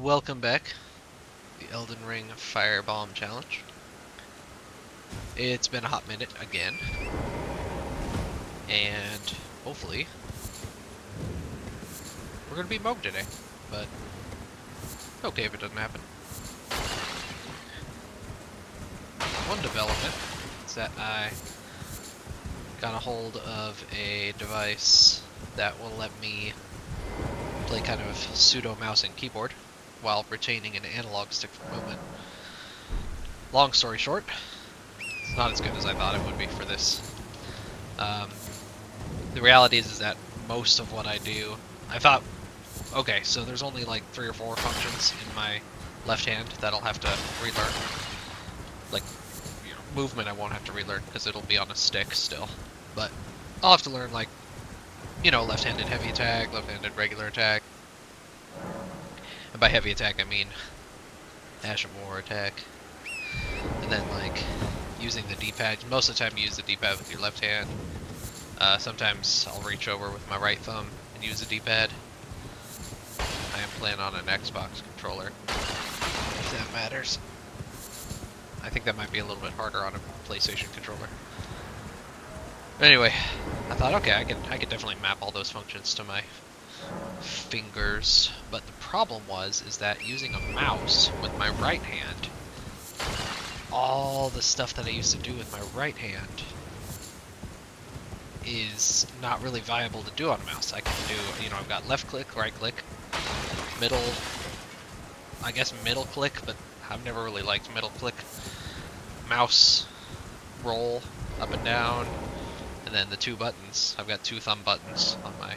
Welcome back, the Elden Ring Firebomb Challenge. It's been a hot minute again, and hopefully we're gonna beat Mohg today, but okay if it doesn't happen. One development is that I got a hold of a device that will let me play kind of pseudo mouse and keyboard while retaining an analog stick for movement. Long story short, it's not as good as I thought it would be for this. The reality is that most of what I do, I thought, okay, so there's only like 3 or 4 functions in my left hand that I'll have to relearn. Like, movement I won't have to relearn because it'll be on a stick still. But I'll have to learn, like, left-handed heavy attack, left-handed regular attack. And by heavy attack I mean Ash of War attack. And then, like, using the D-pad. Most of the time you use the D-pad with your left hand. Sometimes I'll reach over with my right thumb and use the D-pad. I am playing on an Xbox controller, if that matters. I think that might be a little bit harder on a PlayStation controller. But anyway, I thought, okay, I could definitely map all those functions to my fingers. But the problem is that using a mouse with my right hand, all the stuff that I used to do with my right hand is not really viable to do on a mouse. I can do, I've got left click, right click, middle, I guess middle click, but I've never really liked middle click. Mouse, roll, up and down, and then the 2 buttons. I've got 2 thumb buttons on my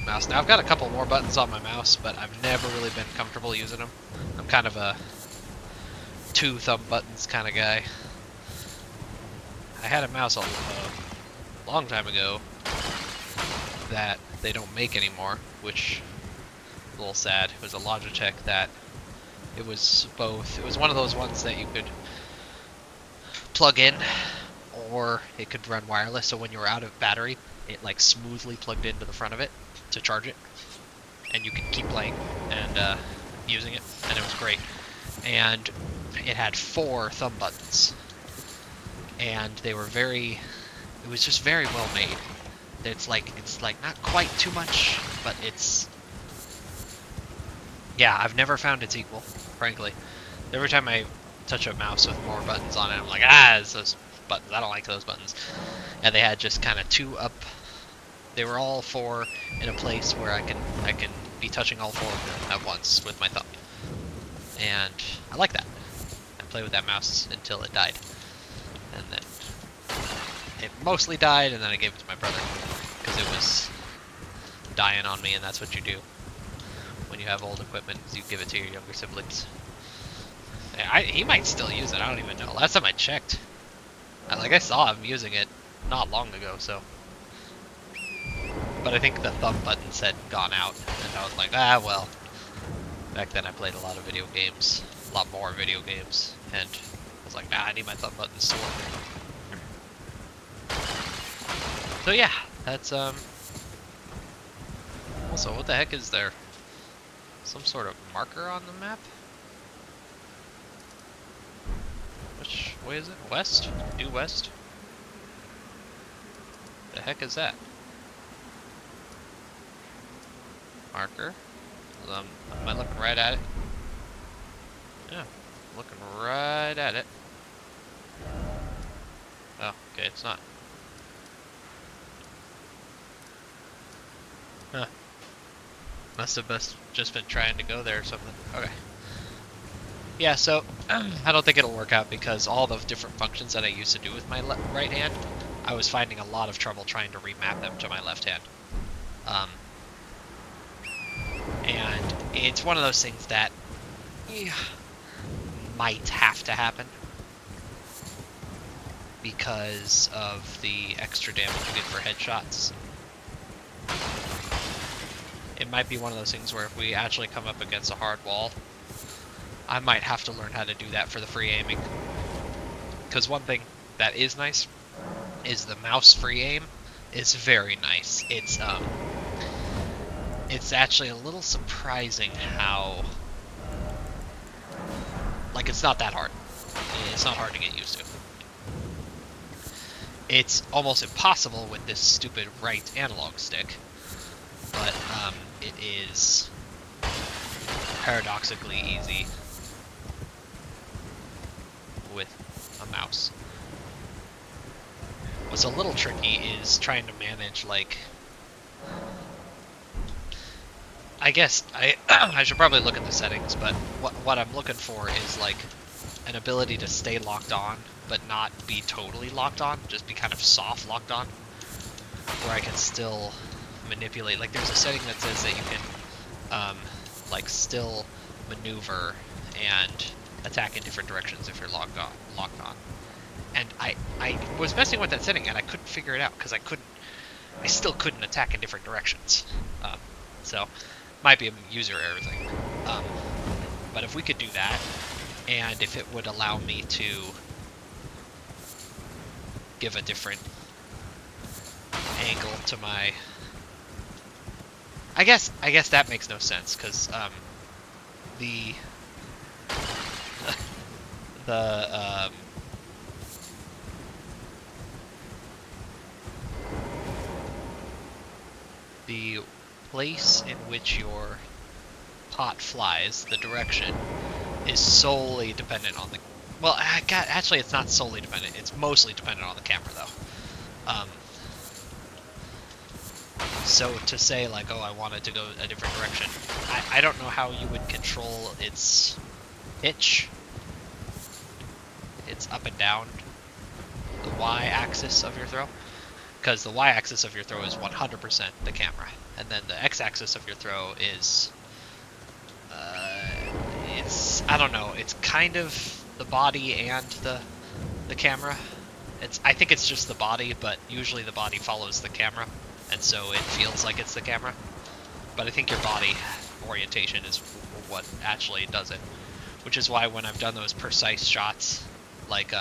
mouse. Now I've got a couple more buttons on my mouse, but I've never really been comfortable using them. I'm kind of a 2 thumb buttons kind of guy. I had a mouse a long time ago that they don't make anymore, which is a little sad. It was a Logitech that it was one of those ones that you could plug in or it could run wireless, so when you were out of battery it like smoothly plugged into the front of it to charge it and you could keep playing and using it, and it was great. And it had 4 thumb buttons, and they were it was just very well made. It's like not quite too much, but yeah, I've never found its equal, frankly. Every time I touch a mouse with more buttons on it, I'm like, it's those buttons, I don't like those buttons. And they had just kind of 2 up, they were all 4 in a place where I can be touching all 4 of them at once with my thumb. And I like that. I played with that mouse until it died. And then it mostly died, and then I gave it to my brother because it was dying on me, and that's what you do when you have old equipment, is you give it to your younger siblings. He might still use it, I don't even know. Last time I checked, I saw him using it not long ago, so. But I think the thumb buttons had gone out, and I was like, well. Back then I played a lot of video games, a lot more video games, and I was like, I need my thumb buttons to work. So yeah, that's, also, what the heck is there? Some sort of marker on the map? Which way is it? West? Due west? The heck is that? Marker? Am I looking right at it? Yeah, looking right at it. Oh, okay, it's not. Huh. Must have just been trying to go there or something. Okay. Yeah, so I don't think it'll work out because all the different functions that I used to do with my right hand, I was finding a lot of trouble trying to remap them to my left hand. And it's one of those things that might have to happen because of the extra damage you get for headshots. It might be one of those things where if we actually come up against a hard wall, I might have to learn how to do that for the free aiming. Because one thing that is nice is the mouse free aim is very nice. it's actually a little surprising how, like, it's not that hard. It's not hard to get used to. It's almost impossible with this stupid right analog stick, but it is paradoxically easy with a mouse. What's a little tricky is trying to manage, like, I guess I should probably look at the settings, but what I'm looking for is like an ability to stay locked on, but not be totally locked on, just be kind of soft locked on, where I can still manipulate. Like there's a setting that says that you can like still maneuver and attack in different directions if you're locked on. And I was messing with that setting and I couldn't figure it out because I still couldn't attack in different directions. So might be a user error thing. But if we could do that, and if it would allow me to give a different angle to my, I guess that makes no sense because the the the place in which your pot flies, the direction, is solely dependent on the... Well, actually, it's not solely dependent. It's mostly dependent on the camera, though. So to say, like, oh, I want it to go a different direction, I don't know how you would control its pitch, its up and down, the y-axis of your throw. Because the y-axis of your throw is 100% the camera, and then the x-axis of your throw is, I don't know, it's kind of the body and the camera. I think it's just the body, but usually the body follows the camera, and so it feels like it's the camera. But I think your body orientation is what actually does it, which is why when I've done those precise shots, like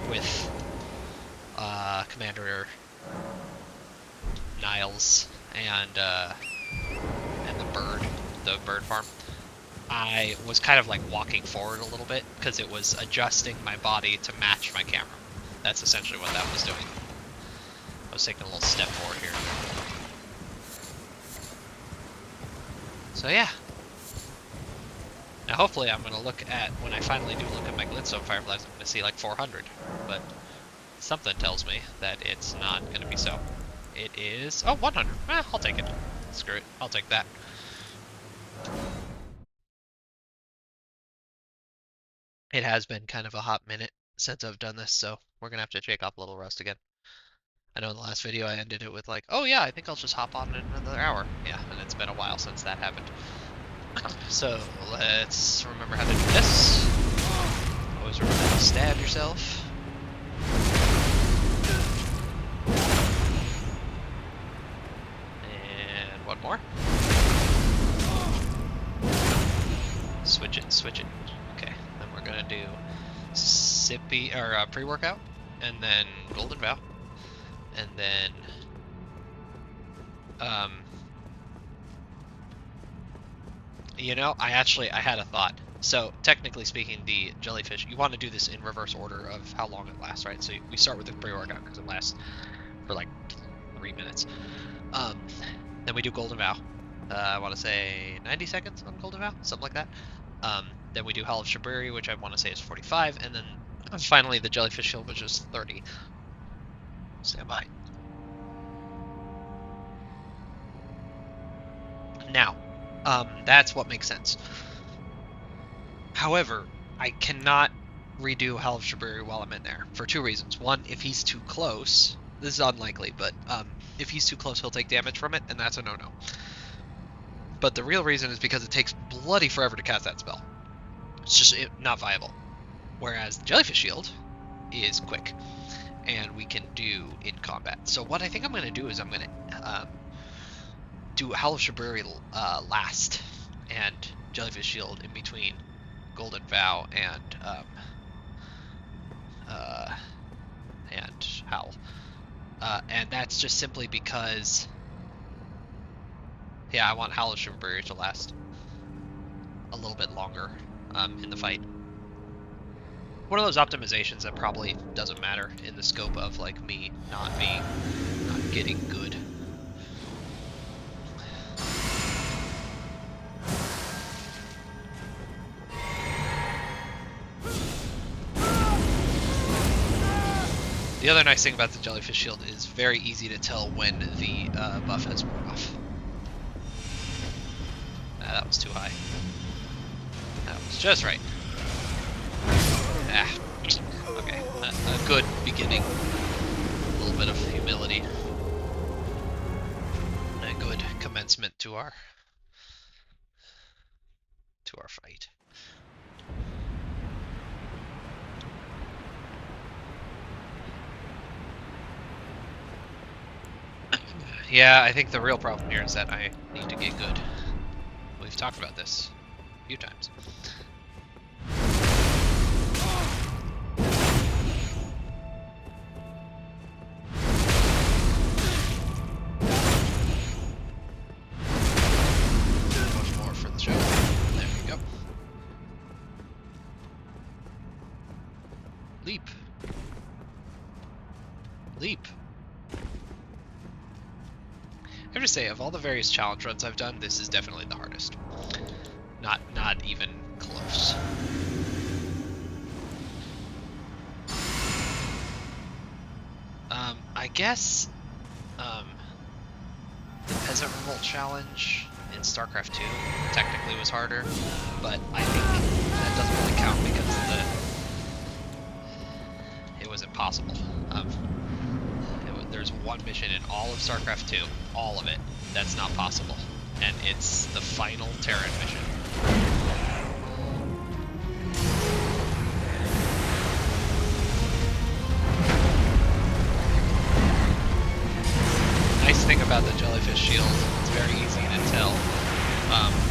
with Commander Niles and the bird farm, I was kind of like walking forward a little bit because it was adjusting my body to match my camera. That's essentially what that was doing. I was taking a little step forward here. So yeah. Now hopefully I'm going to look at, when I finally do look at my glintstone fireflies, I'm going to see like 400. But something tells me that it's not going to be so. It is, oh, 100. I'll take it. Screw it. I'll take that. It has been kind of a hot minute since I've done this, so we're going to have to shake off a little rust again. I know in the last video I ended it with like, oh yeah, I think I'll just hop on in another hour. Yeah, and it's been a while since that happened. So let's remember how to do this. Always remember to stab yourself. And one more. Switch it, switch it. Okay, then we're gonna do sippy or pre-workout, and then golden vow, and then you know, I had a thought. So technically speaking, the jellyfish, you want to do this in reverse order of how long it lasts, right? So we start with the pre-workout because it lasts for like 3 minutes. Then we do golden vow. I want to say 90 seconds on golden vow, something like that. Then we do Hell of Shabriri, which I want to say is 45, and then finally the jellyfish shield, which is 30. Stand by. Now, that's what makes sense. However, I cannot redo Hell of Shabriri while I'm in there for 2 reasons. One, if he's too close, this is unlikely, but if he's too close, he'll take damage from it, and that's a no-no. But the real reason is because it takes bloody forever to cast that spell. It's just not viable. Whereas the Jellyfish Shield is quick, and we can do in combat. So what I think I'm going to do is I'm going to do Howl of Shabriri last, and Jellyfish Shield in between Golden Vow and Howl. And that's just simply because Yeah, I want Hallowed Shiver Barrier to last a little bit longer in the fight. One of those optimizations that probably doesn't matter in the scope of like me not getting good. The other nice thing about the Jellyfish Shield is very easy to tell when the buff has worn off. That was too high. That was just right. Ah, okay. A good beginning. A little bit of humility. A good commencement to our fight. Yeah, I think the real problem here is that I need to get good. We've talked about this a few times. Much more for the show. There we go. Leap. Leap. I have to say, of all the various challenge runs I've done, this is definitely the hardest. Not even close. I guess the Peasant Revolt challenge in StarCraft 2 technically was harder, but I think that doesn't really count because it was impossible. There's one mission in all of StarCraft 2, all of it, that's not possible, and it's the final Terran mission. Nice thing about the Jellyfish Shield, it's very easy to tell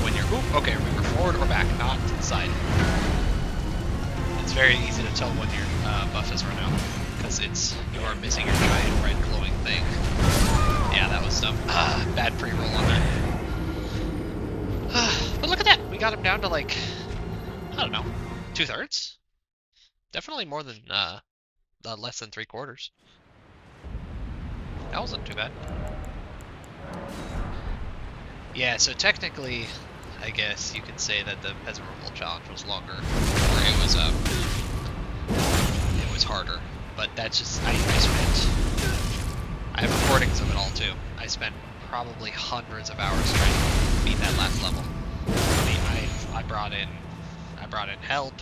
when you're, okay, remember, forward or back, not to the side. It's very easy to tell when your buff has run out, because you are missing your giant red glowing thing. Yeah, that was dumb. Bad pre-roll on that. But look at that! We got him down to like, I don't know, 2/3? Definitely more than, less than 3/4. That wasn't too bad. Yeah, so technically, I guess you can say that the Peasant Revolt challenge was longer, or it was harder. But that's just, I have recordings of it all too. I spent probably hundreds of hours trying to beat that last level. I mean, I brought in help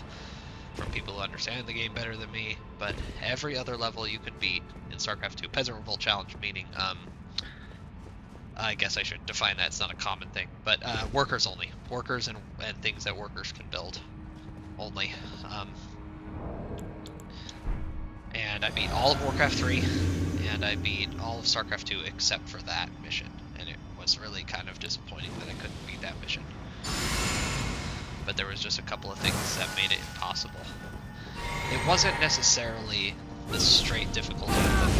from people who understand the game better than me, but every other level you can beat in StarCraft 2. Peasant Revolt challenge, meaning, I guess I should define that, it's not a common thing, but workers only. Workers and things that workers can build only. And I beat all of Warcraft 3, and I beat all of StarCraft 2 except for that mission, and it was really kind of disappointing that I couldn't beat that mission. But there was just a couple of things that made it impossible. It wasn't necessarily the straight difficulty of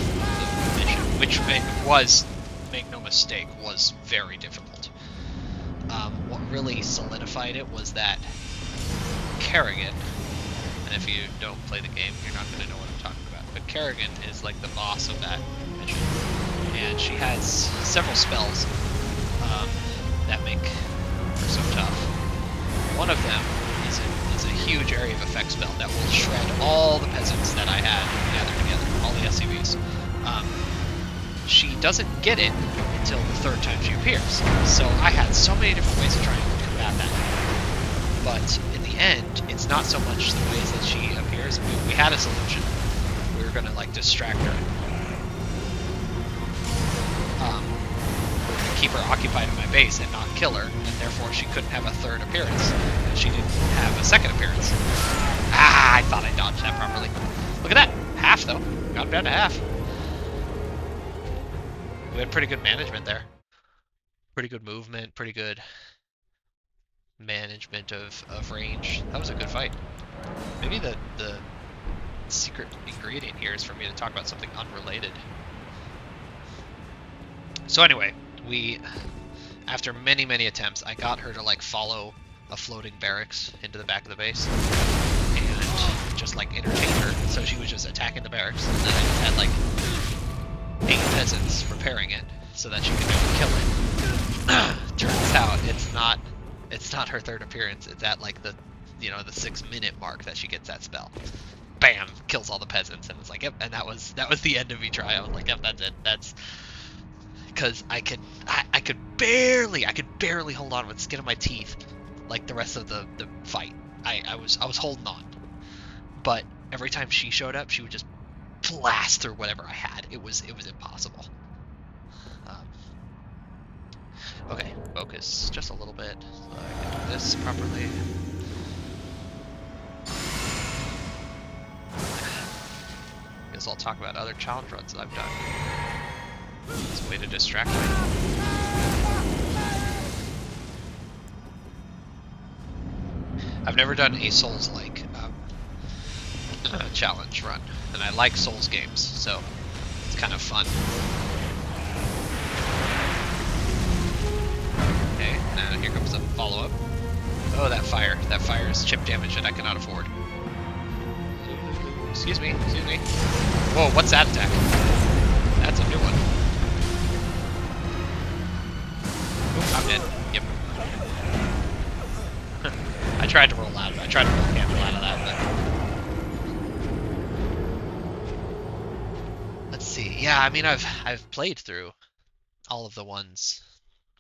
the mission, which was, make no mistake, was very difficult. What really solidified it was that Kerrigan, and if you don't play the game, you're not going to know what I'm talking about, but Kerrigan is like the boss of that mission, and she has several spells that make her so tough. One of them is a huge area of effect spell that will shred all the peasants that I had gathered together, all the SCVs. She doesn't get it until the third time she appears, so I had so many different ways to try and combat that. But in the end, it's not so much the ways that she appears. We had a solution. We were gonna like distract her. Keep her occupied in my base and not kill her, and therefore she couldn't have a third appearance, and she didn't have a second appearance. Ah, I thought I dodged that properly. Look at that! Half, though. Got him down to half. We had pretty good management there. Pretty good movement, pretty good management of range. That was a good fight. Maybe the secret ingredient here is for me to talk about something unrelated. So anyway, we after many, many attempts, I got her to like follow a floating barracks into the back of the base and just like entertain her. So she was just attacking the barracks, and then I just had like 8 peasants repairing it so that she could maybe kill it. Turns out it's not her third appearance. It's at like the the 6-minute mark that she gets that spell. Bam, kills all the peasants, and it's like, yep, and that was the end of me try. I was like, yep, that's it. That's because I could barely hold on with the skin of my teeth like the rest of the fight. I was holding on, but every time she showed up, she would just blast through whatever I had. It was impossible. Okay, focus just a little bit so I can do this properly. Guess I'll talk about other challenge runs that I've done. It's a way to distract me. I've never done a Souls-like challenge run, and I like Souls games, so it's kind of fun. Okay, now here comes the follow-up. Oh, that fire is chip damage that I cannot afford. Excuse me. Whoa, what's that attack? That's a new one. Oop, I'm dead. Yep. I tried to roll out of it. I tried to roll handle out of that, but... Let's see. Yeah, I mean, I've played through all of the ones.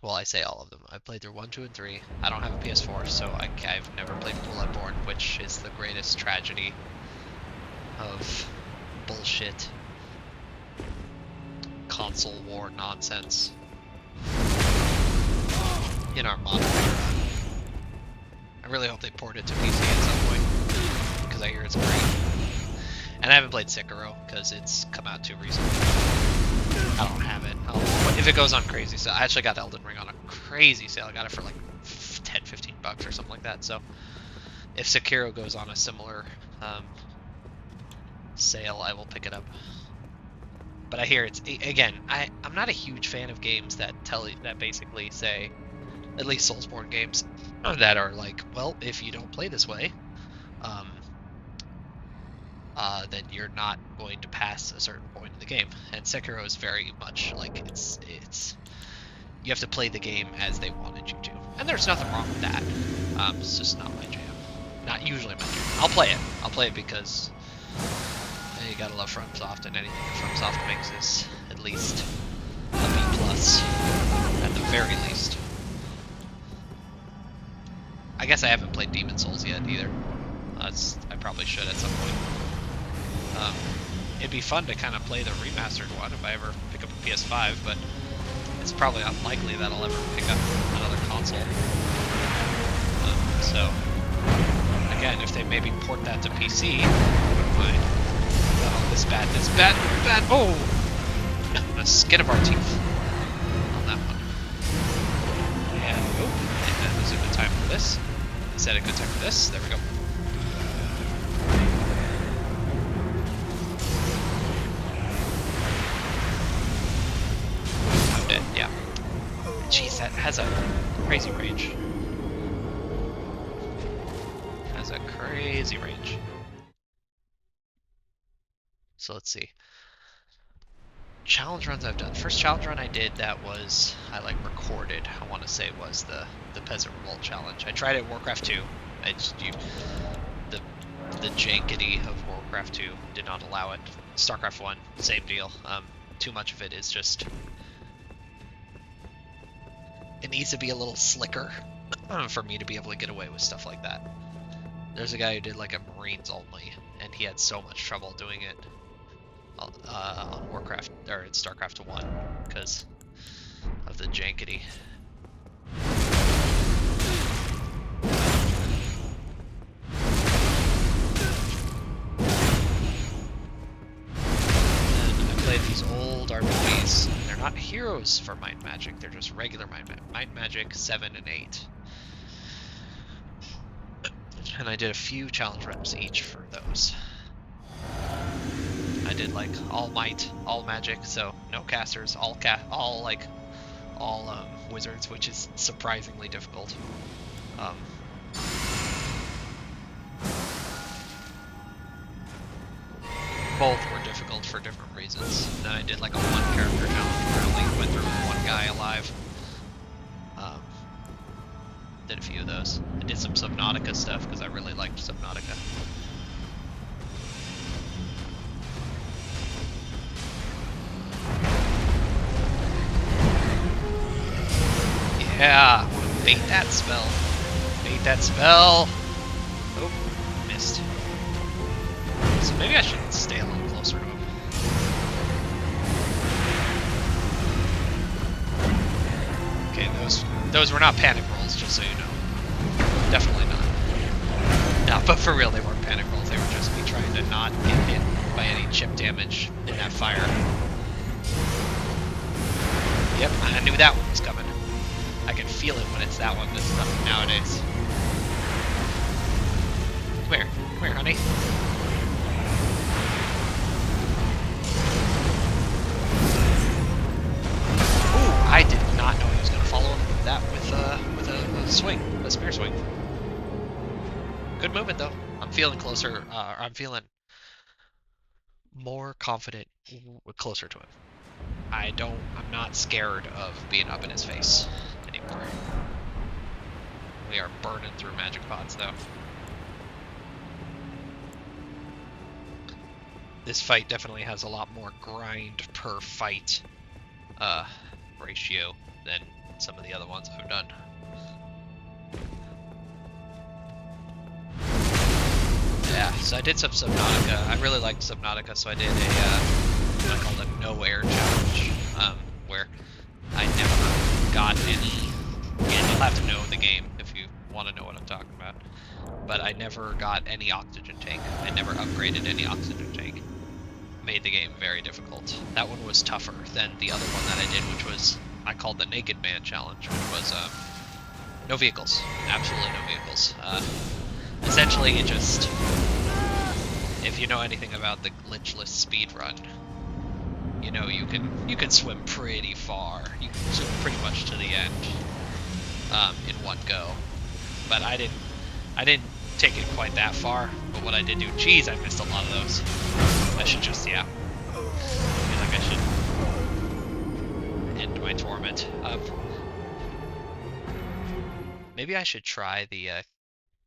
Well, I say all of them. I've played through 1, 2, and 3. I don't have a PS4, so I've never played Bloodborne, which is the greatest tragedy of bullshit console war nonsense in our modern era. I really hope they port it to PC at some point, because I hear it's great. And I haven't played Sekiro, because it's come out too recently. I don't have it. If it goes on crazy sale, I actually got Elden Ring on a crazy sale. I got it for like 10, 15 bucks or something like that. So if Sekiro goes on a similar sale, I will pick it up. But I hear it's, again, I'm not a huge fan of games that basically say, at least Soulsborne games, that are like, well, if you don't play this way, then you're not going to pass a certain point in the game. And Sekiro is very much like it's you have to play the game as they wanted you to, and there's nothing wrong with that. It's just not my jam. Not usually my jam. I'll play it because you gotta love FromSoft, and anything that FromSoft makes is at least a B plus at the very least. I guess I haven't played Demon Souls yet either. I probably should at some point. It'd be fun to kind of play the remastered one if I ever pick up a PS5, but it's probably unlikely that I'll ever pick up another console. So, again, if they maybe port that to PC, I wouldn't mind. Oh, this bad, oh! The skin of our teeth on that one. And this is a good time for this. Set a good time for this. There we go. I'm dead, yeah. Jeez, that has a crazy range. So let's see. Challenge runs I've done. First challenge run I did that was, I like recorded, I want to say was the Peasant Revolt challenge. I tried it at Warcraft 2. The jankety of Warcraft 2 did not allow it. StarCraft 1, same deal. Too much of it is just... It needs to be a little slicker for me to be able to get away with stuff like that. There's a guy who did like a Marines only, and he had so much trouble doing it on Warcraft, or in StarCraft 1, because of the jankety. And I played these old RPGs. They're not heroes for Might Magic, they're just regular Might Magic 7 and 8. And I did a few challenge reps each for those. I did like all might, all magic, so no casters, all like all wizards, which is surprisingly difficult. Both were difficult for different reasons. And then I did like a one character challenge where I only went through with one guy alive. Did a few of those. I did some Subnautica stuff because I really liked Subnautica. Yeah, bait that spell. Bait that spell. Oh, missed. So maybe I should stay a little closer to him. Okay, those were not panic rolls, just so you know. Definitely not. No, but for real, they weren't panic rolls. They were just me trying to not get hit by any chip damage in that fire. Yep, I knew that one was coming. I can feel it when it's that one that's coming nowadays. Come here, honey. Ooh, I did not know he was going to follow that with a swing, a spear swing. Good movement though. I'm feeling closer. I'm feeling more confident, closer to him. I'm not scared of being up in his face anymore. We are burning through magic pods though. This fight definitely has a lot more grind per fight ratio than some of the other ones I've done. Yeah, so I did some Subnautica. I really liked Subnautica, so I did what I called a no air challenge, where I never got any. Again, you'll have to know the game if you want to know what I'm talking about. But I never got any oxygen tank. I never upgraded any oxygen tank. Made the game very difficult. That one was tougher than the other one that I did, which was I called the Naked Man challenge, which was no vehicles, absolutely no vehicles. Essentially, it just, if you know anything about the glitchless speedrun, you know you can swim pretty far. You can swim pretty much to the end in one go. But I didn't take it quite that far. But what I did do, geez, I missed a lot of those. I should just, yeah. I feel like I should end my torment. Maybe I should try the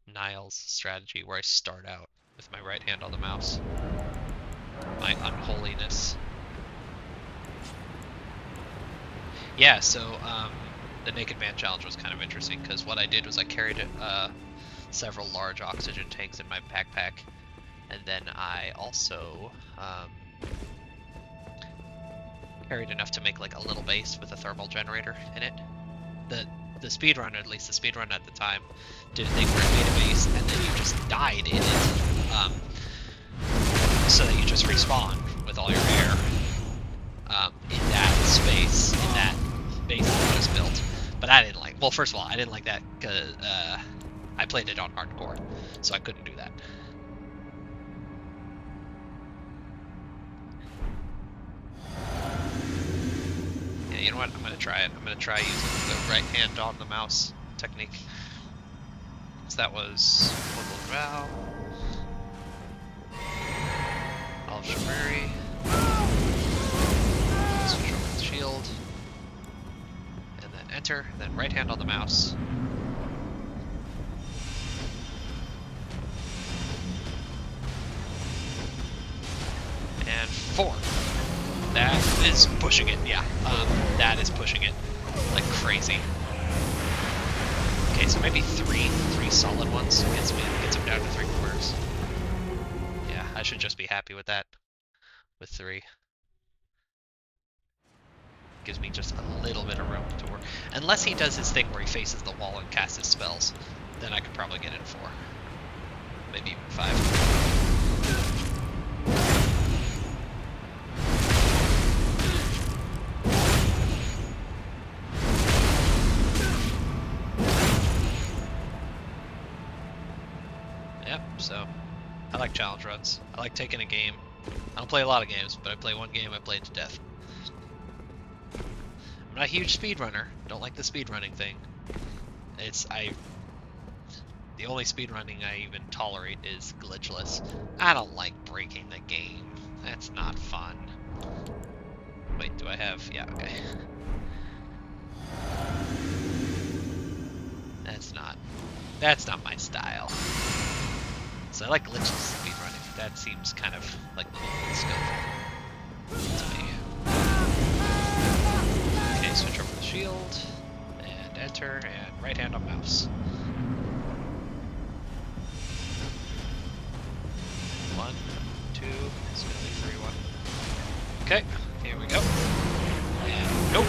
Niles strategy where I start out with my right hand on the mouse. My unholiness. Yeah, so the Naked Man challenge was kind of interesting because what I did was I carried several large oxygen tanks in my backpack, and then I also carried enough to make like a little base with a thermal generator in it. The speedrunner, at least the speedrunner at the time, did a thing where it made a base and then you just died in it, so that you just respawn with all your air in that space, in that base that you just built. But I didn't like, well, first of all, I didn't like that because I played it on hardcore, so I couldn't do that. Yeah, you know what? I'm gonna try it. I'm gonna try using the right hand on the mouse technique. So that was Local Vow, Olive Shamari, Showman's Shield, and then enter, and then right hand on the mouse. And 4. That is pushing it, yeah. That is pushing it like crazy. Okay, so maybe 3 solid ones gets him down to 3/4. Yeah, I should just be happy with that. With 3. Gives me just a little bit of room to work. Unless he does his thing where he faces the wall and casts his spells, then I could probably get it 4. Maybe even 5. So I like challenge runs. I like taking a game. I don't play a lot of games, but I play one game, I play it to death. I'm I'm not a huge speedrunner. Don't like the speedrunning thing. The only speedrunning I even tolerate is glitchless. I don't like breaking the game. That's not fun. Wait, do I have... Yeah, okay. That's not my style. So I like glitchless speedrunning. That seems kind of like cool and skillful to me. Okay, switch over the shield, and enter, and right hand on mouse. 1, 2, it's gonna be 3, 1. Okay, here we go. And nope.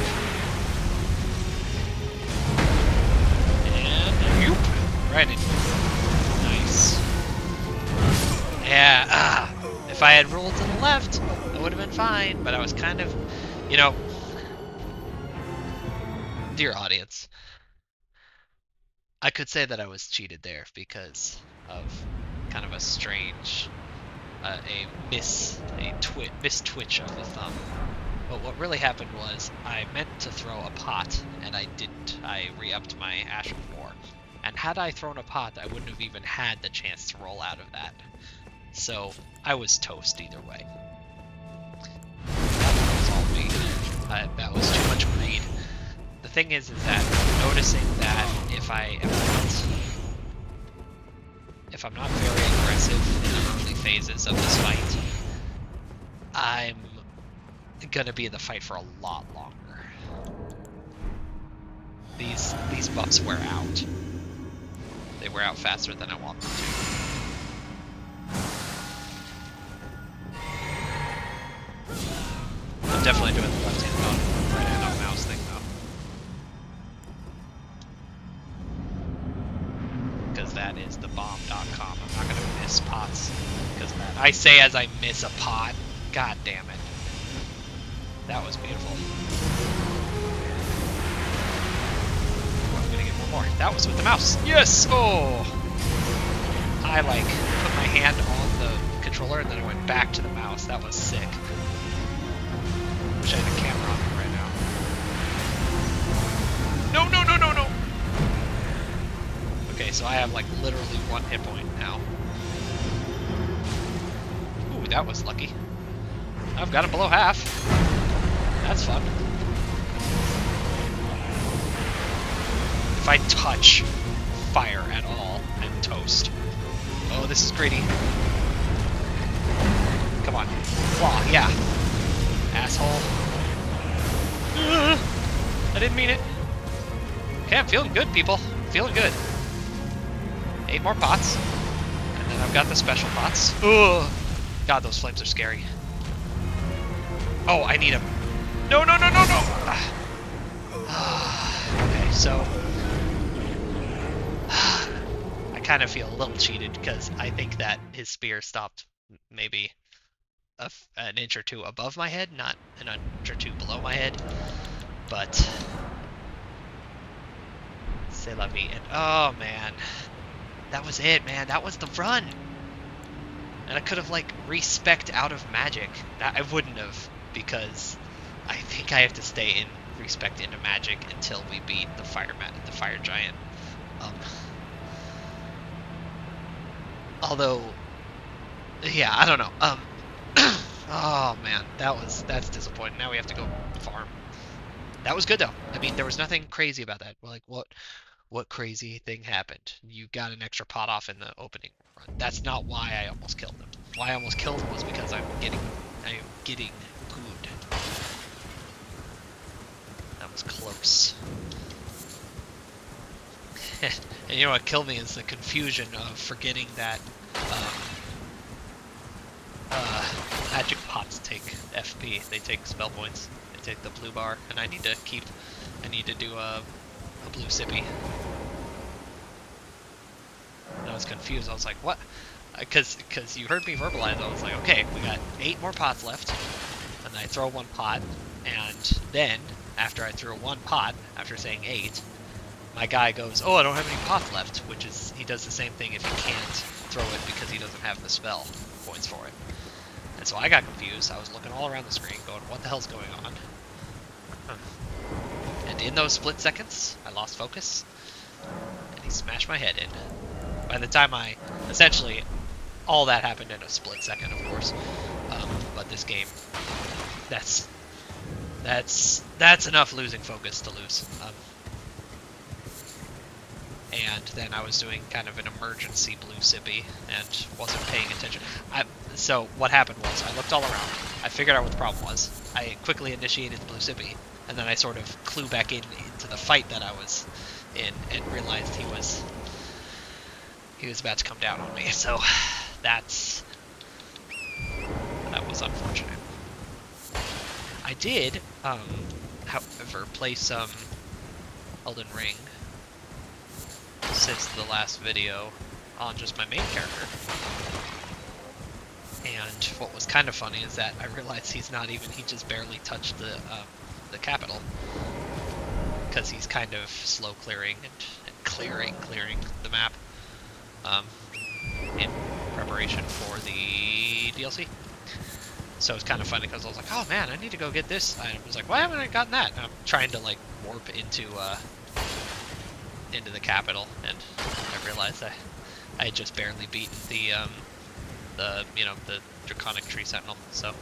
And nope. Right in. Nice. Yeah, if I had rolled to the left, it would have been fine, but I was kind of, you know, dear audience, I could say that I was cheated there because of kind of a strange, miss twitch of the thumb. But what really happened was I meant to throw a pot, and I didn't. I re-upped my Ash of War. And had I thrown a pot, I wouldn't have even had the chance to roll out of that. So I was toast either way. That was all me. That was too much greed. The thing is that I'm noticing that if I'm not very aggressive in the early phases of this fight, I'm gonna be in the fight for a lot longer. These buffs wear out. They wear out faster than I want them to. I'm definitely doing the left hand on right hand on mouse thing though. Because that is the bomb.com. I'm not gonna miss pots because of that. I say as I miss a pot. God damn it. That was beautiful. I'm gonna get one more. That was with the mouse. Yes! Oh! I like put my hand on the controller and then I went back to the mouse. That was sick. Wish I had a camera on me right now. No, no, no, no, no! Okay, so I have like literally 1 hit point now. Ooh, that was lucky. I've got it below half. That's fun. If I touch fire at all, I'm toast. Oh, this is greedy. Come on. Claw, yeah. Asshole. I didn't mean it. Okay, I'm feeling good, people. Feeling good. 8 more pots. And then I've got the special pots. Ugh. God, those flames are scary. Oh, I need them. No, no, no, no, no! Okay, so... I kind of feel a little cheated because I think that his spear stopped maybe an inch or two above my head, not an inch or two below my head. But... C'est la vie. And oh, man. That was it, man. That was the run! And I could have, like, respect out of magic. I wouldn't have, because I think I have to stay in respect into magic until we beat the fire giant. Although, yeah, I don't know. Oh man, that's disappointing. Now we have to go farm. That was good though. I mean, there was nothing crazy about that. We're like, what crazy thing happened? You got an extra pot off in the opening run. That's not why I almost killed him. Why I almost killed him was because I am getting good. That was close. And you know what killed me is the confusion of forgetting that magic pots take FP. They take spell points. They take the blue bar, and I need to do a blue sippy. And I was confused. I was like, what? Because you heard me verbalize. I was like, okay, we got 8 more pots left, and I throw 1 pot, and then after I threw 1 pot, after saying 8, my guy goes, oh, I don't have any pots left, which is, he does the same thing if he can't throw it because he doesn't have the spell points for it. And so I got confused. I was looking all around the screen going, what the hell's going on? And in those split seconds, I lost focus, and he smashed my head in. By the time essentially, all that happened in a split second, of course. But this game, that's enough losing focus to lose. And then I was doing kind of an emergency blue sippy and wasn't paying attention. So what happened was I looked all around. I figured out what the problem was. I quickly initiated the blue sippy, and then I sort of clue back into the fight that I was in and realized he was about to come down on me. So that was unfortunate. I did, however, play some Elden Ring since the last video on just my main character. And what was kind of funny is that I realized he just barely touched the capital. Because he's kind of slow clearing and clearing the map in preparation for the DLC. So it's kind of funny because I was like, oh man, I need to go get this. I was like, why haven't I gotten that? And I'm trying to like warp into the capital, and I realized I had just barely beaten the Draconic Tree Sentinel, so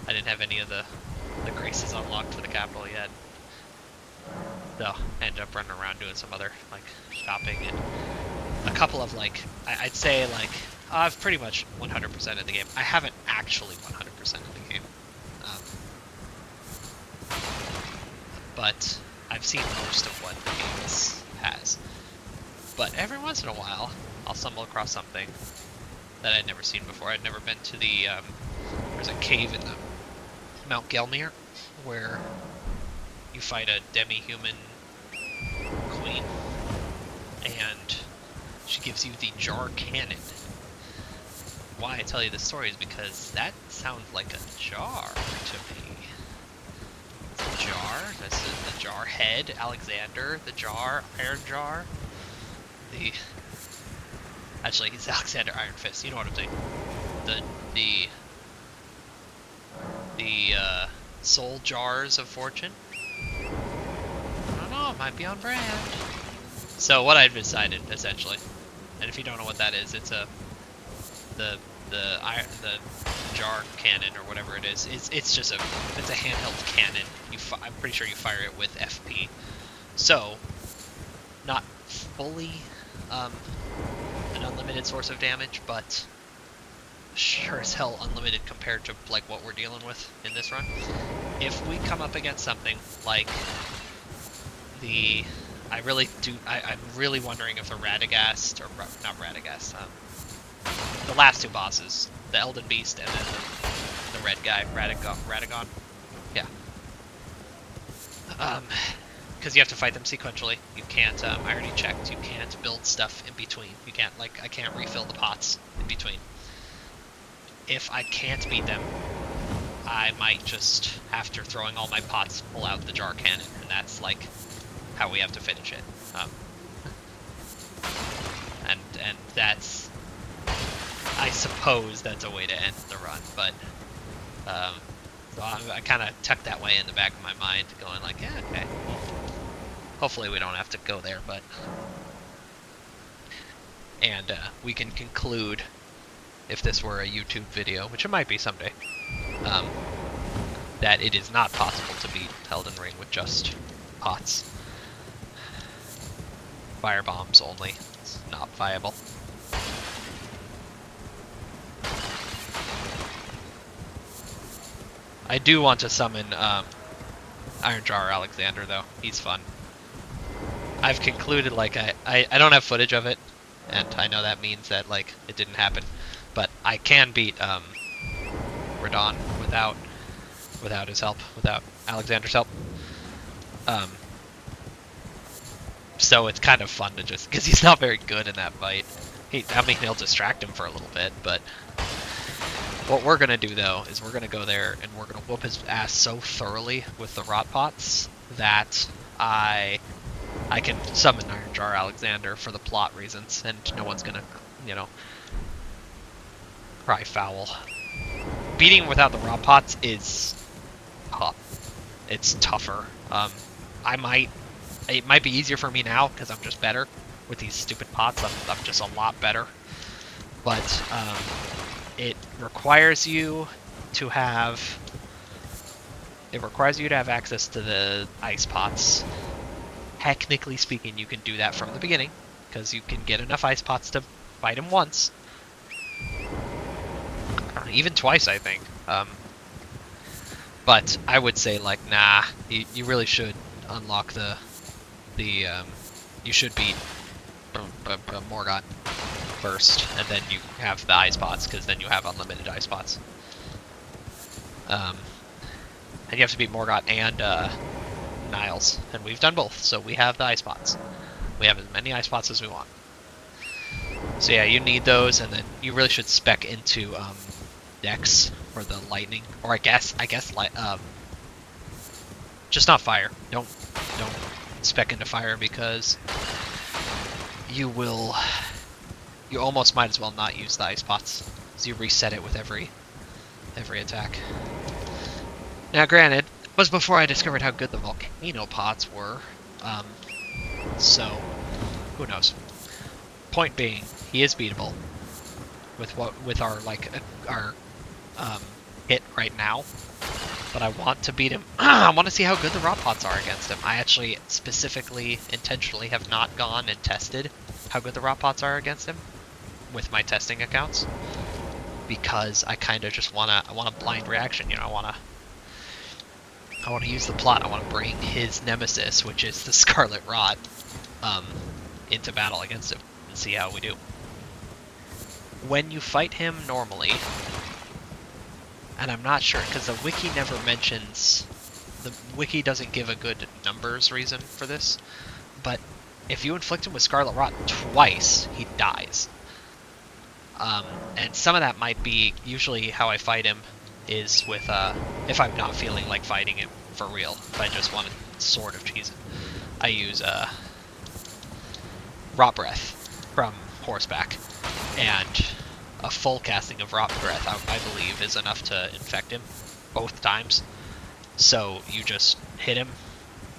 I didn't have any of the graces unlocked for the capital yet. So I ended up running around doing some other like shopping and a couple of like I'd say like I've pretty much 100% of the game. I haven't actually 100% of the game, but I've seen most of what the game has. But every once in a while, I'll stumble across something that I'd never seen before. I'd never been to the there's a cave in the Mount Gelmir where you fight a demi-human queen, and she gives you the jar cannon. Why I tell you this story is because that sounds like a jar to me. It's a jar. This is the jar head, Alexander. The jar, Iron Jar. Actually, it's Alexander Iron Fist. You know what I'm saying? The soul jars of fortune. I don't know. It might be on brand. So what I've decided, essentially, and if you don't know what that is, it's the jar cannon or whatever it is. It's just a handheld cannon. I'm pretty sure you fire it with FP. So not fully an unlimited source of damage, but sure as hell unlimited compared to like what we're dealing with in this run. If we come up against something like I'm really wondering if the Radagast, or not Radagast, the last two bosses, the Elden Beast and then the red guy, Radagon. Yeah. Because you have to fight them sequentially. You can't, I already checked, you can't build stuff in between. You can't, like, I can't refill the pots in between. If I can't beat them, I might just, after throwing all my pots, pull out the jar cannon, and that's, like, how we have to finish it. And that's, I suppose that's a way to end the run, but, so I kind of tucked that way in the back of my mind, going like, yeah, okay, well, hopefully we don't have to go there, but... And we can conclude, if this were a YouTube video, which it might be someday, that it is not possible to beat Elden Ring with just pots. Firebombs only. It's not viable. I do want to summon Iron Jar Alexander, though. He's fun. I've concluded, like, I don't have footage of it, and I know that means that, like, it didn't happen. But I can beat Radon without his help, without Alexander's help. So it's kind of fun to just, because he's not very good in that fight. I mean, he'll distract him for a little bit, but what we're going to do, though, is we're going to go there and we're going to whoop his ass so thoroughly with the rot pots that I can summon Iron Jar Alexander for the plot reasons, and no one's going to, you know, cry foul. Beating him without the rot pots is tough. It's tougher. it might be easier for me now because I'm just better with these stupid pots. I'm just a lot better. But it requires you to have access to the ice pots. Technically speaking, you can do that from the beginning because you can get enough ice pots to fight him once, even twice, I think. But I would say, like, nah, you really should unlock you should beat Morgott first, and then you have the ice pots, because then you have unlimited ice pots. And you have to beat Morgott and Niles, and we've done both, so we have the ice pots. We have as many ice pots as we want. So yeah, you need those, and then you really should spec into Dex for the lightning, or I guess just not fire. Don't spec into fire because you almost might as well not use the ice pots, so you reset it with every attack. Now, granted, it was before I discovered how good the volcano pots were, so who knows. Point being, he is beatable with our hit right now, but I want to beat him. I want to see how good the rot pots are against him. I actually specifically, intentionally have not gone and tested how good the rot pots are against him with my testing accounts, because I kind of just want a blind reaction. You know, I want to use the plot. I want to bring his nemesis, which is the Scarlet Rot, into battle against him and see how we do. When you fight him normally, and I'm not sure because the wiki never mentions, the wiki doesn't give a good numbers reason for this, but if you inflict him with Scarlet Rot twice, he dies. And some of that might be, usually how I fight him is with, if I'm not feeling like fighting him for real, if I just want to sort of cheese it, I use Rot Breath from horseback, and a full casting of Rot Breath, I believe, is enough to infect him both times. So you just hit him,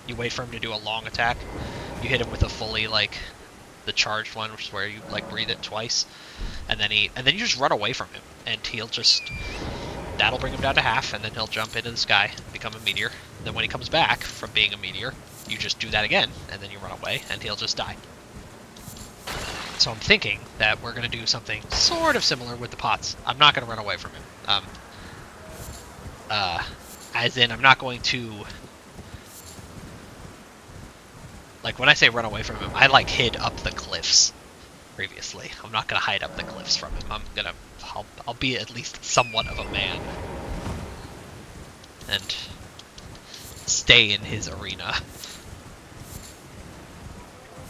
you wait for him to do a long attack, you hit him with a fully, like, the charged one, which is where you, like, breathe it twice, and then you just run away from him, and that'll bring him down to half, and then he'll jump into the sky, become a meteor. Then when he comes back from being a meteor, you just do that again, and then you run away, and he'll just die. So I'm thinking that we're going to do something sort of similar with the pots. I'm not going to run away from him. As in, I'm not going to... Like, when I say run away from him, I, like, hid up the cliffs previously. I'm not going to hide up the cliffs from him. I'll be at least somewhat of a man. And stay in his arena.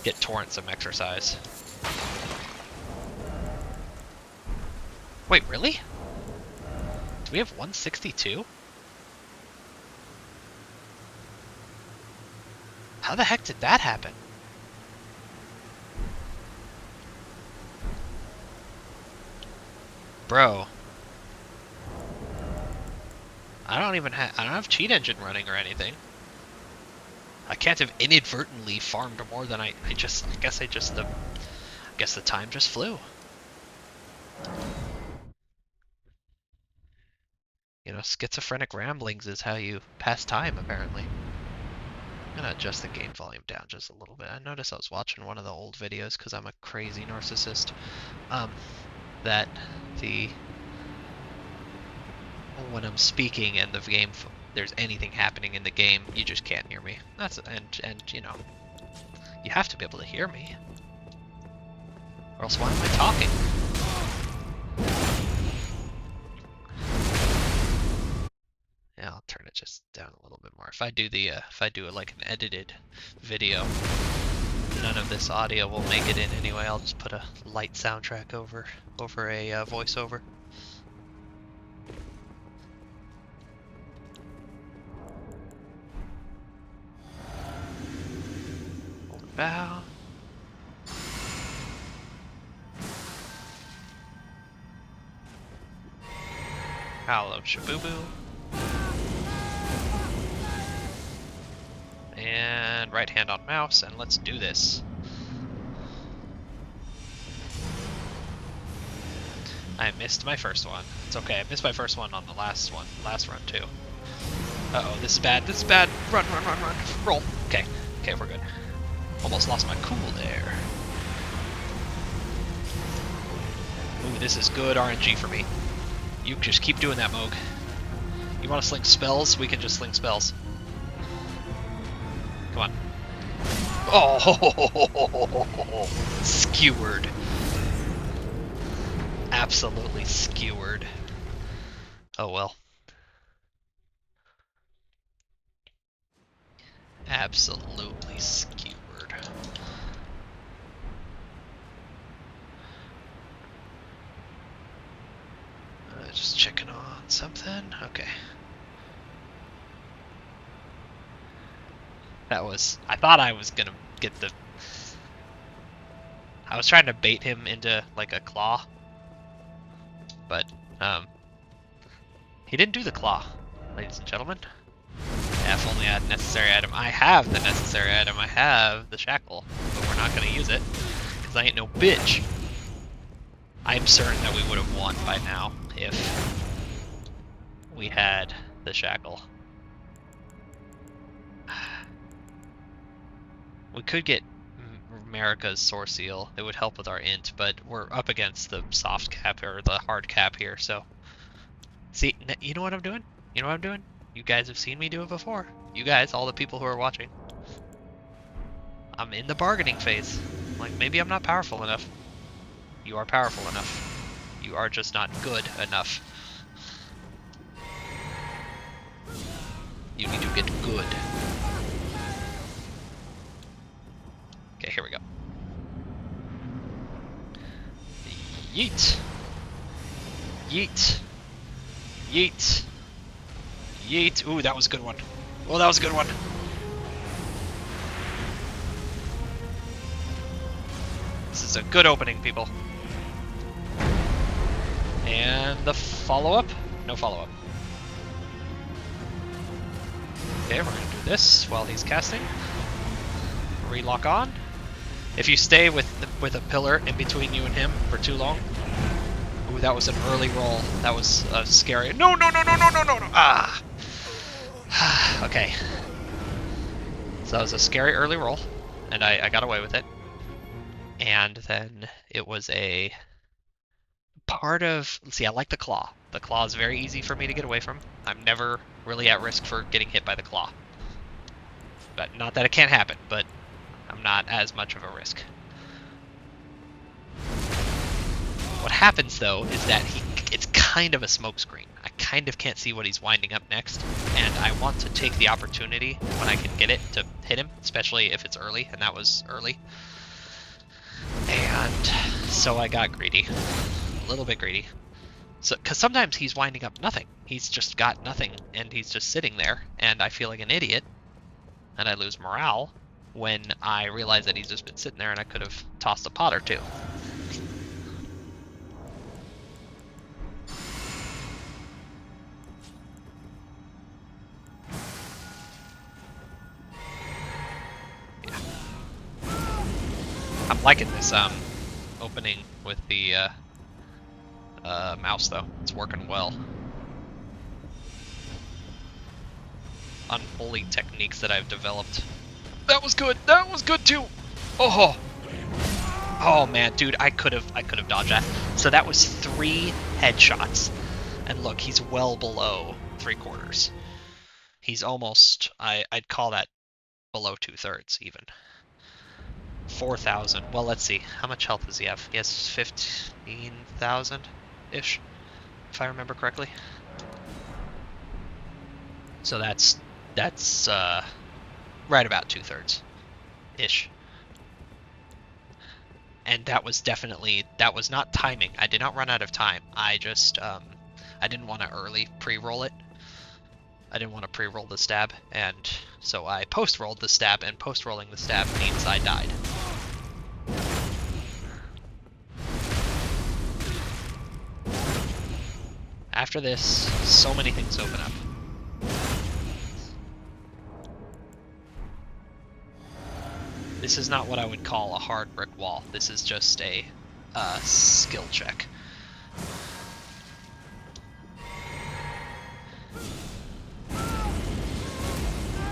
Get Torrent some exercise. Wait, really? Do we have 162? How the heck did that happen? Bro. I don't have cheat engine running or anything. I can't have inadvertently farmed more than I guess the time just flew. You know, schizophrenic ramblings is how you pass time, apparently. I'm gonna adjust the game volume down just a little bit. I noticed I was watching one of the old videos, because I'm a crazy narcissist, that when I'm speaking and the game, there's anything happening in the game, you just can't hear me. And you know, you have to be able to hear me, or else why am I talking? Yeah, I'll turn it just down a little bit more. If I do like an edited video, none of this audio will make it in anyway. I'll just put a light soundtrack over a voiceover. Hold bow. Hello, Shabubu. And and right hand on mouse, and let's do this. I missed my first one. It's okay, I missed my first one on the last run too. Uh-oh, this is bad, this is bad. Run, run, run, run. Roll. Okay, okay, we're good. Almost lost my cool there. Ooh, this is good RNG for me. You just keep doing that, Mohg. You want to sling spells? We can just sling spells. Come on. Oh, skewered. Absolutely skewered. Oh well. Absolutely skewered. Just checking on something. Okay. That was... I thought I was gonna get the... I was trying to bait him into, like, a claw. But, he didn't do the claw, ladies and gentlemen. Yeah, if only I had a necessary item. I have the necessary item. I have the shackle. But we're not gonna use it, because I ain't no bitch. I'm certain that we would have won by now if we had the shackle. We could get America's Source Seal. It would help with our int, but we're up against the soft cap or the hard cap here, so... See, you know what I'm doing? You know what I'm doing? You guys have seen me do it before. You guys, all the people who are watching. I'm in the bargaining phase. Like, maybe I'm not powerful enough. You are powerful enough. You are just not good enough. You need to get good. Okay, here we go. Yeet. Yeet. Yeet. Yeet. Ooh, that was a good one. Oh, that was a good one. This is a good opening, people. And the follow-up? No follow-up. Okay, we're gonna do this while he's casting. Relock on. If you stay with a pillar in between you and him for too long. Ooh, that was an early roll. That was scary. No, no, no, no, no, no, no, no. Ah. Okay. So that was a scary early roll, and I got away with it. And then it was a part of... See, I like the claw. The claw is very easy for me to get away from. I'm never really at risk for getting hit by the claw. But not that it can't happen, but I'm not as much of a risk. What happens, though, is that it's kind of a smokescreen. I kind of can't see what he's winding up next, and I want to take the opportunity when I can get it to hit him, especially if it's early, and that was early. And so I got greedy. A little bit greedy. So, because sometimes he's winding up nothing. He's just got nothing, and he's just sitting there, and I feel like an idiot, and I lose morale when I realize that he's just been sitting there and I could have tossed a pot or two. Yeah. I'm liking this opening with the mouse, though. It's working well. Unholy techniques that I've developed. That was good. That was good too. Oh, oh man, dude, I could have dodged that. So that was 3 headshots, and look, he's well below 3/4. He's almost. I'd call that below 2/3 even. 4,000. Well, let's see. How much health does he have? He has 15,000 ish, if I remember correctly. So that's right about 2/3 ish. And that was definitely, that was not timing. I did not run out of time. I just I didn't want to early pre-roll it. I didn't want to pre-roll the stab, and so I post-rolled the stab, and post-rolling the stab means I died. After this, so many things open up. This is not what I would call a hard brick wall. This is just a skill check.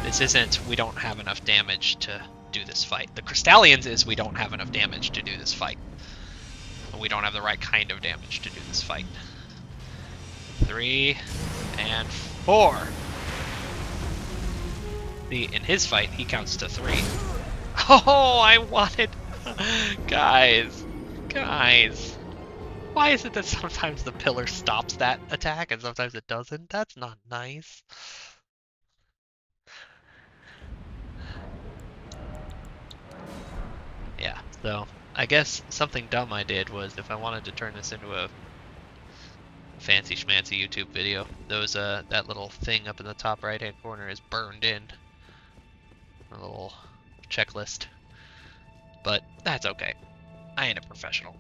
This isn't we don't have enough damage to do this fight. The Crystallians is we don't have enough damage to do this fight. We don't have the right kind of damage to do this fight. 3 and 4. In his fight, he counts to 3. Oh, I wanted... Guys. Why is it that sometimes the pillar stops that attack and sometimes it doesn't? That's not nice. Yeah, so I guess something dumb I did was if I wanted to turn this into a fancy schmancy YouTube video, that little thing up in the top right hand corner is burned in. A little checklist. But that's okay. I ain't a professional.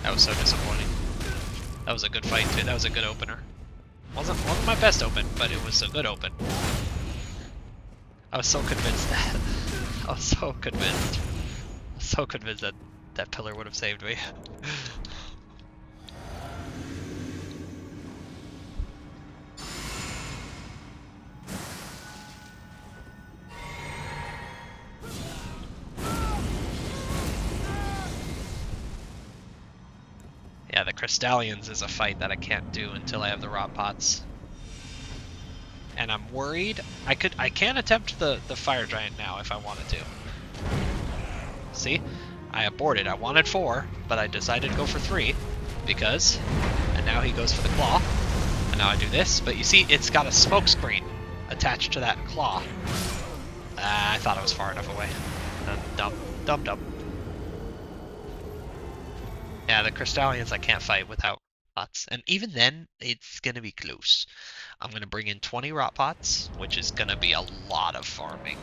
That was so disappointing. That was a good fight too. That was a good opener. Wasn't my best open, but it was a good open. I was so convinced that that pillar would have saved me. Yeah, the Crystallians is a fight that I can't do until I have the Rot Pots. And I'm worried. I can attempt the Fire Giant now if I wanted to. See? I aborted. I wanted 4, but I decided to go for 3 because... And now he goes for the Claw. And now I do this, but you see, it's got a smoke screen attached to that claw. I thought I was far enough away. Dumb. Yeah, the Crystallians I can't fight without pots. And even then, it's going to be close. I'm going to bring in 20 Rot Pots, which is going to be a lot of farming.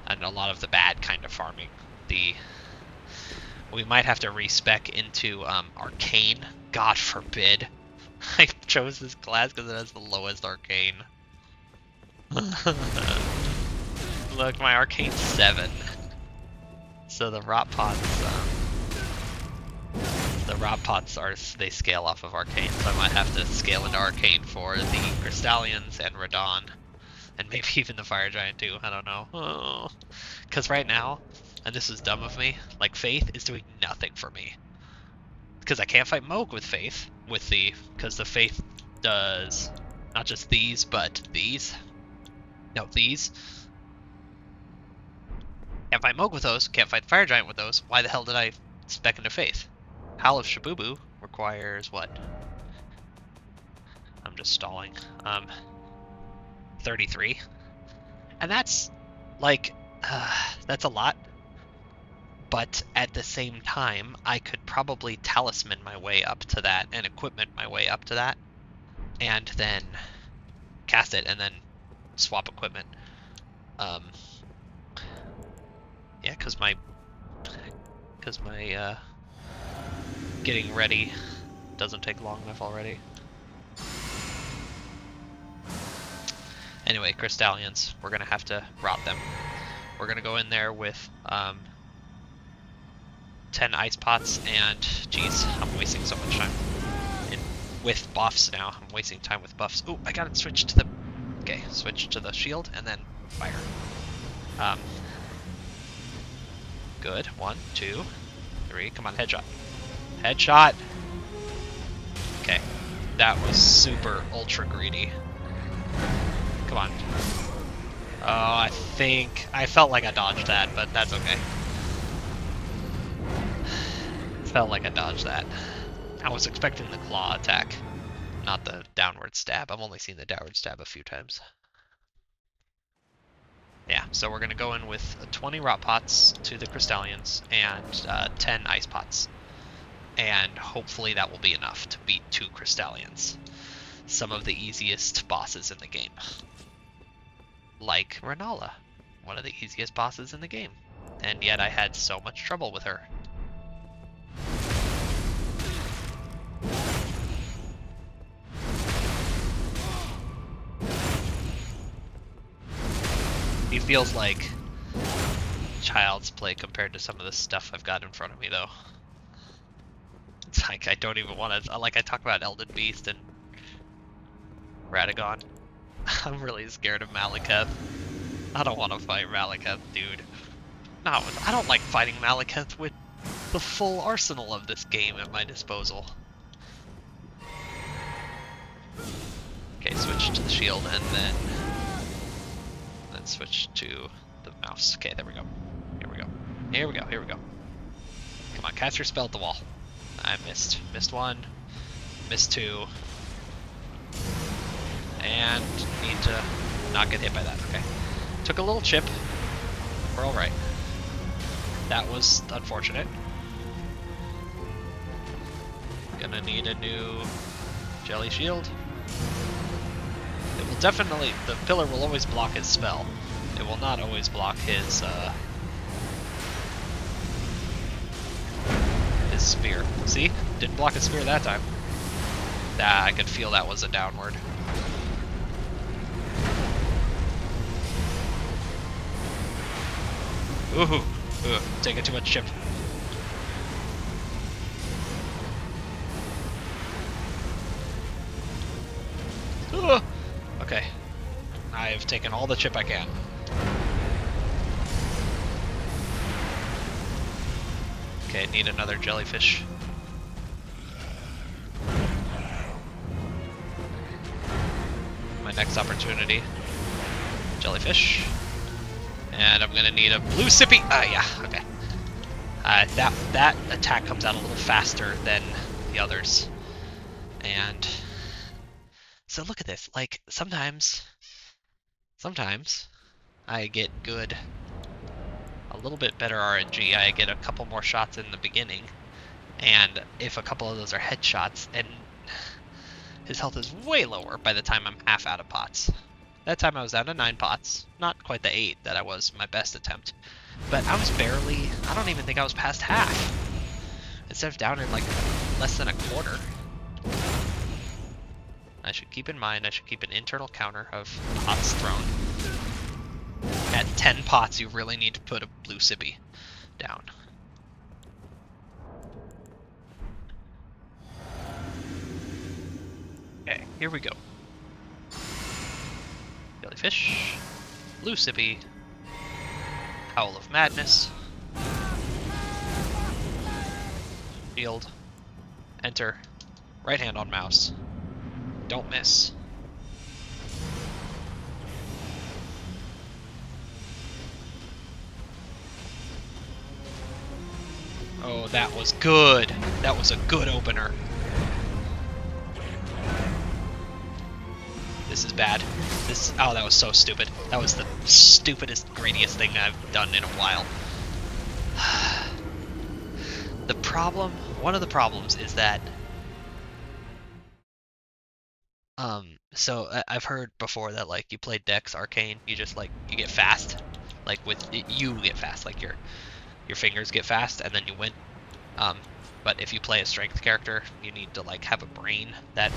And a lot of the bad kind of farming. We might have to respec into Arcane. God forbid. I chose this class because it has the lowest Arcane. Look, my Arcane's 7. So the Rot Pots... The Rot Pots they scale off of Arcane, so I might have to scale into Arcane for the Crystallians and Radon. And maybe even the Fire Giant too, I don't know. Because right now, and this is dumb of me, like Faith is doing nothing for me. Because I can't fight Mohg with Faith, because the Faith does not just these, but these. No, these. Can't fight Mohg with those, can't fight the Fire Giant with those. Why the hell did I spec into Faith? Howl of Shabubu requires what? I'm just stalling. 33. And that's, like, that's a lot. But at the same time, I could probably talisman my way up to that and equipment my way up to that. And then cast it and then swap equipment. Yeah, because my getting ready doesn't take long enough already. Anyway, Crystallians, we're gonna have to rot them. We're gonna go in there with 10 ice pots and geez, I'm wasting so much time. With buffs now, I'm wasting time with buffs. Oh, I gotta switch to the switch to the shield and then fire. Good. 1, 2, 3. Come on, headshot. Headshot! Okay. That was super ultra greedy. Come on. Oh, I felt like I dodged that, but that's okay. Felt like I dodged that. I was expecting the claw attack, not the downward stab. I've only seen the downward stab a few times. Yeah, so we're going to go in with 20 Rot Pots to the Crystallians and 10 Ice Pots. And hopefully that will be enough to beat 2 Crystallians. Some of the easiest bosses in the game. Like Renala, one of the easiest bosses in the game. And yet I had so much trouble with her. He feels like child's play compared to some of the stuff I've got in front of me, though. It's like I don't even want to. Like I talk about Elden Beast and Radagon. I'm really scared of Malekith. I don't want to fight Malekith, dude. No, I don't like fighting Malekith with the full arsenal of this game at my disposal. Okay, switch to the shield and then switch to the mouse. Okay, there we go. Here we go. Here we go. Here we go. Come on, cast your spell at the wall. I missed. Missed one. Missed two. And need to not get hit by that. Okay. Took a little chip. We're alright. That was unfortunate. Gonna need a new jelly shield. It will definitely, the pillar will always block his spell. It will not always block his spear. See? Didn't block his spear that time. Ah, I could feel that was a downward. Ooh, taking too much chip. Ooh. Okay, I've taken all the chip I can. Okay, need another jellyfish. My next opportunity. Jellyfish. And I'm gonna need a blue sippy. Yeah, okay. That attack comes out a little faster than the others. And so look at this. Like sometimes I get good, a little bit better RNG. I get a couple more shots in the beginning, and if a couple of those are headshots, and his health is way lower by the time I'm half out of pots. That time I was down to 9 pots, not quite the 8 that I was my best attempt, but I was barely, I don't even think I was past half, instead of down in like less than a quarter. I should keep in mind, I should keep an internal counter of pots thrown. At 10 pots, you really need to put a blue sippy down. Okay, here we go. Jellyfish, blue sippy, Howl of Madness, shield, enter, right hand on mouse, don't miss. Oh, that was good. That was a good opener. This is bad. Oh, that was so stupid. That was the stupidest, greediest thing I've done in a while. The problem, one of the problems is that, so I've heard before that like you play Dex Arcane, you just like, you get fast. Like you get fast, like your fingers get fast and then you win. But if you play a strength character, you need to like have a brain that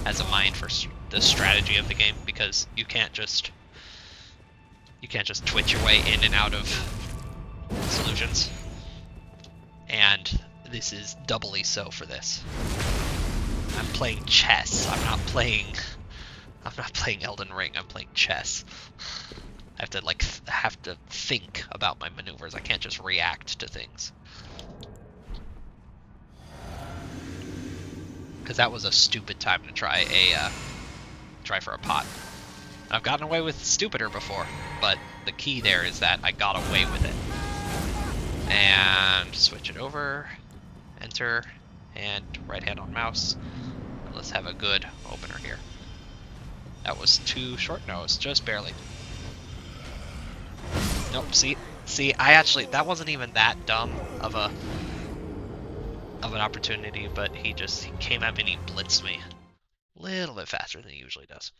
has a mind for the strategy of the game, because you can't just twitch your way in and out of solutions. And this is doubly so for this. I'm playing chess. I'm not playing Elden Ring. I'm playing chess. I have to think about my maneuvers. I can't just react to things. Because that was a stupid time to try for a pot. I've gotten away with stupider before, but the key there is that I got away with it. And switch it over, enter, and right hand on mouse. Let's have a good opener here. That was too short? No, it's just barely. Nope, see, that wasn't even that dumb of an opportunity, but he came at me and he blitzed me a little bit faster than he usually does.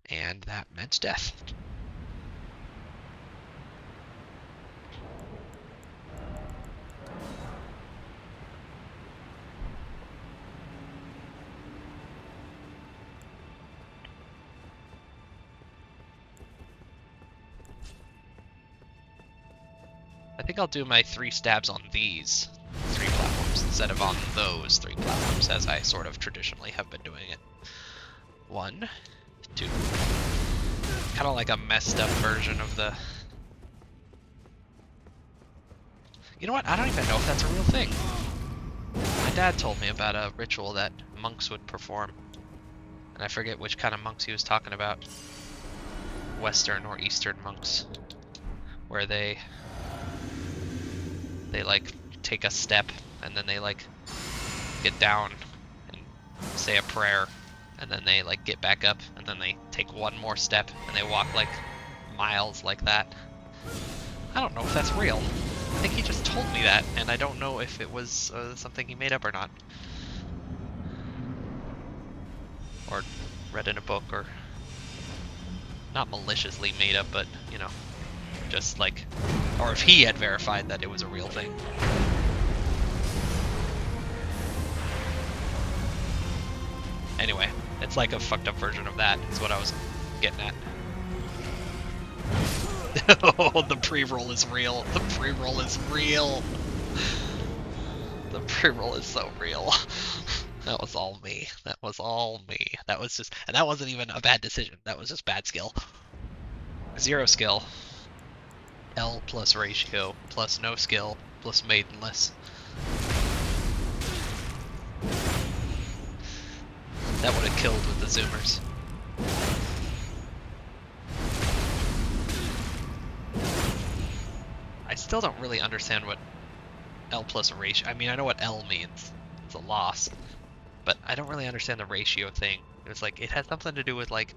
And that meant death. I think I'll do my 3 stabs on these 3 platforms instead of on those 3 platforms, as I sort of traditionally have been doing it. 1, 2. Kind of like a messed up version of the... You know what? I don't even know if that's a real thing. My dad told me about a ritual that monks would perform, and I forget which kind of monks he was talking about. Western or Eastern monks, where they like take a step and then they like get down and say a prayer, and then they like get back up and then they take one more step and they walk like miles like that. I don't know if that's real. I think he just told me that, and I don't know if it was something he made up or not. Or read in a book, or not maliciously made up, but, you know, just like, or if he had verified that it was a real thing. Anyway, it's like a fucked up version of that, is what I was getting at. Oh, the pre-roll is real. The pre-roll is real. The pre-roll is so real. That was all me. That was all me. That was just, and that wasn't even a bad decision. That was just bad skill. 0 skill. L plus ratio plus no skill plus maidenless. That would have killed with the zoomers. I still don't really understand what L plus ratio... I mean, I know what L means. It's a loss. But I don't really understand the ratio thing. It's like, it has something to do with, like,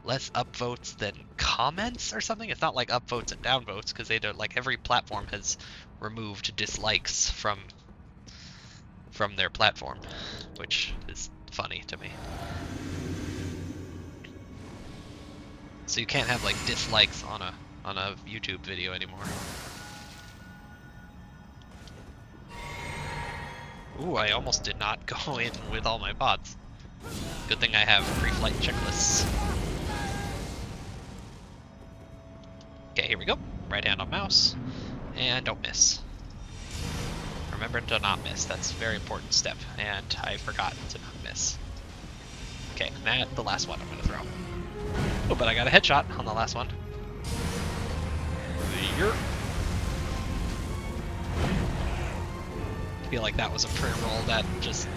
less upvotes than comments or something? It's not like upvotes and downvotes, because they don't, like, every platform has removed dislikes from their platform, which is funny to me. So you can't have like dislikes on a YouTube video anymore. Ooh, I almost did not go in with all my bots. Good thing I have pre-flight checklists. Okay, here we go. Right hand on mouse, and don't miss. Remember to not miss. That's a very important step, and I forgot to not miss. Okay, now the last one I'm gonna throw. Oh, but I got a headshot on the last one. Yerp. I feel like that was a pre-roll that just...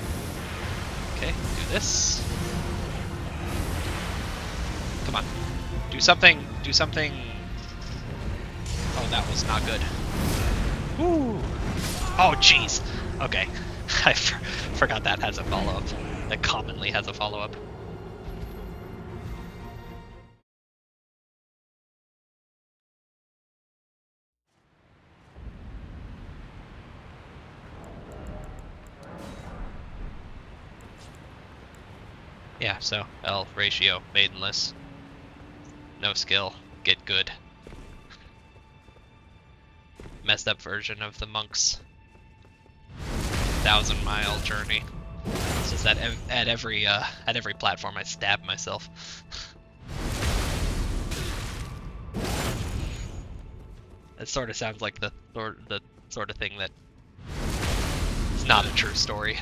Okay, do this. Come on. Do something, do something... Oh, that was not good. Ooh. Oh, jeez. Okay. I forgot that has a follow-up. That commonly has a follow-up. Yeah, so L ratio, maidenless. No skill, get good. Messed up version of the monk's 1,000-mile journey. It's just that at every platform I stab myself. It sort of sounds like the sort of thing that is not a true story.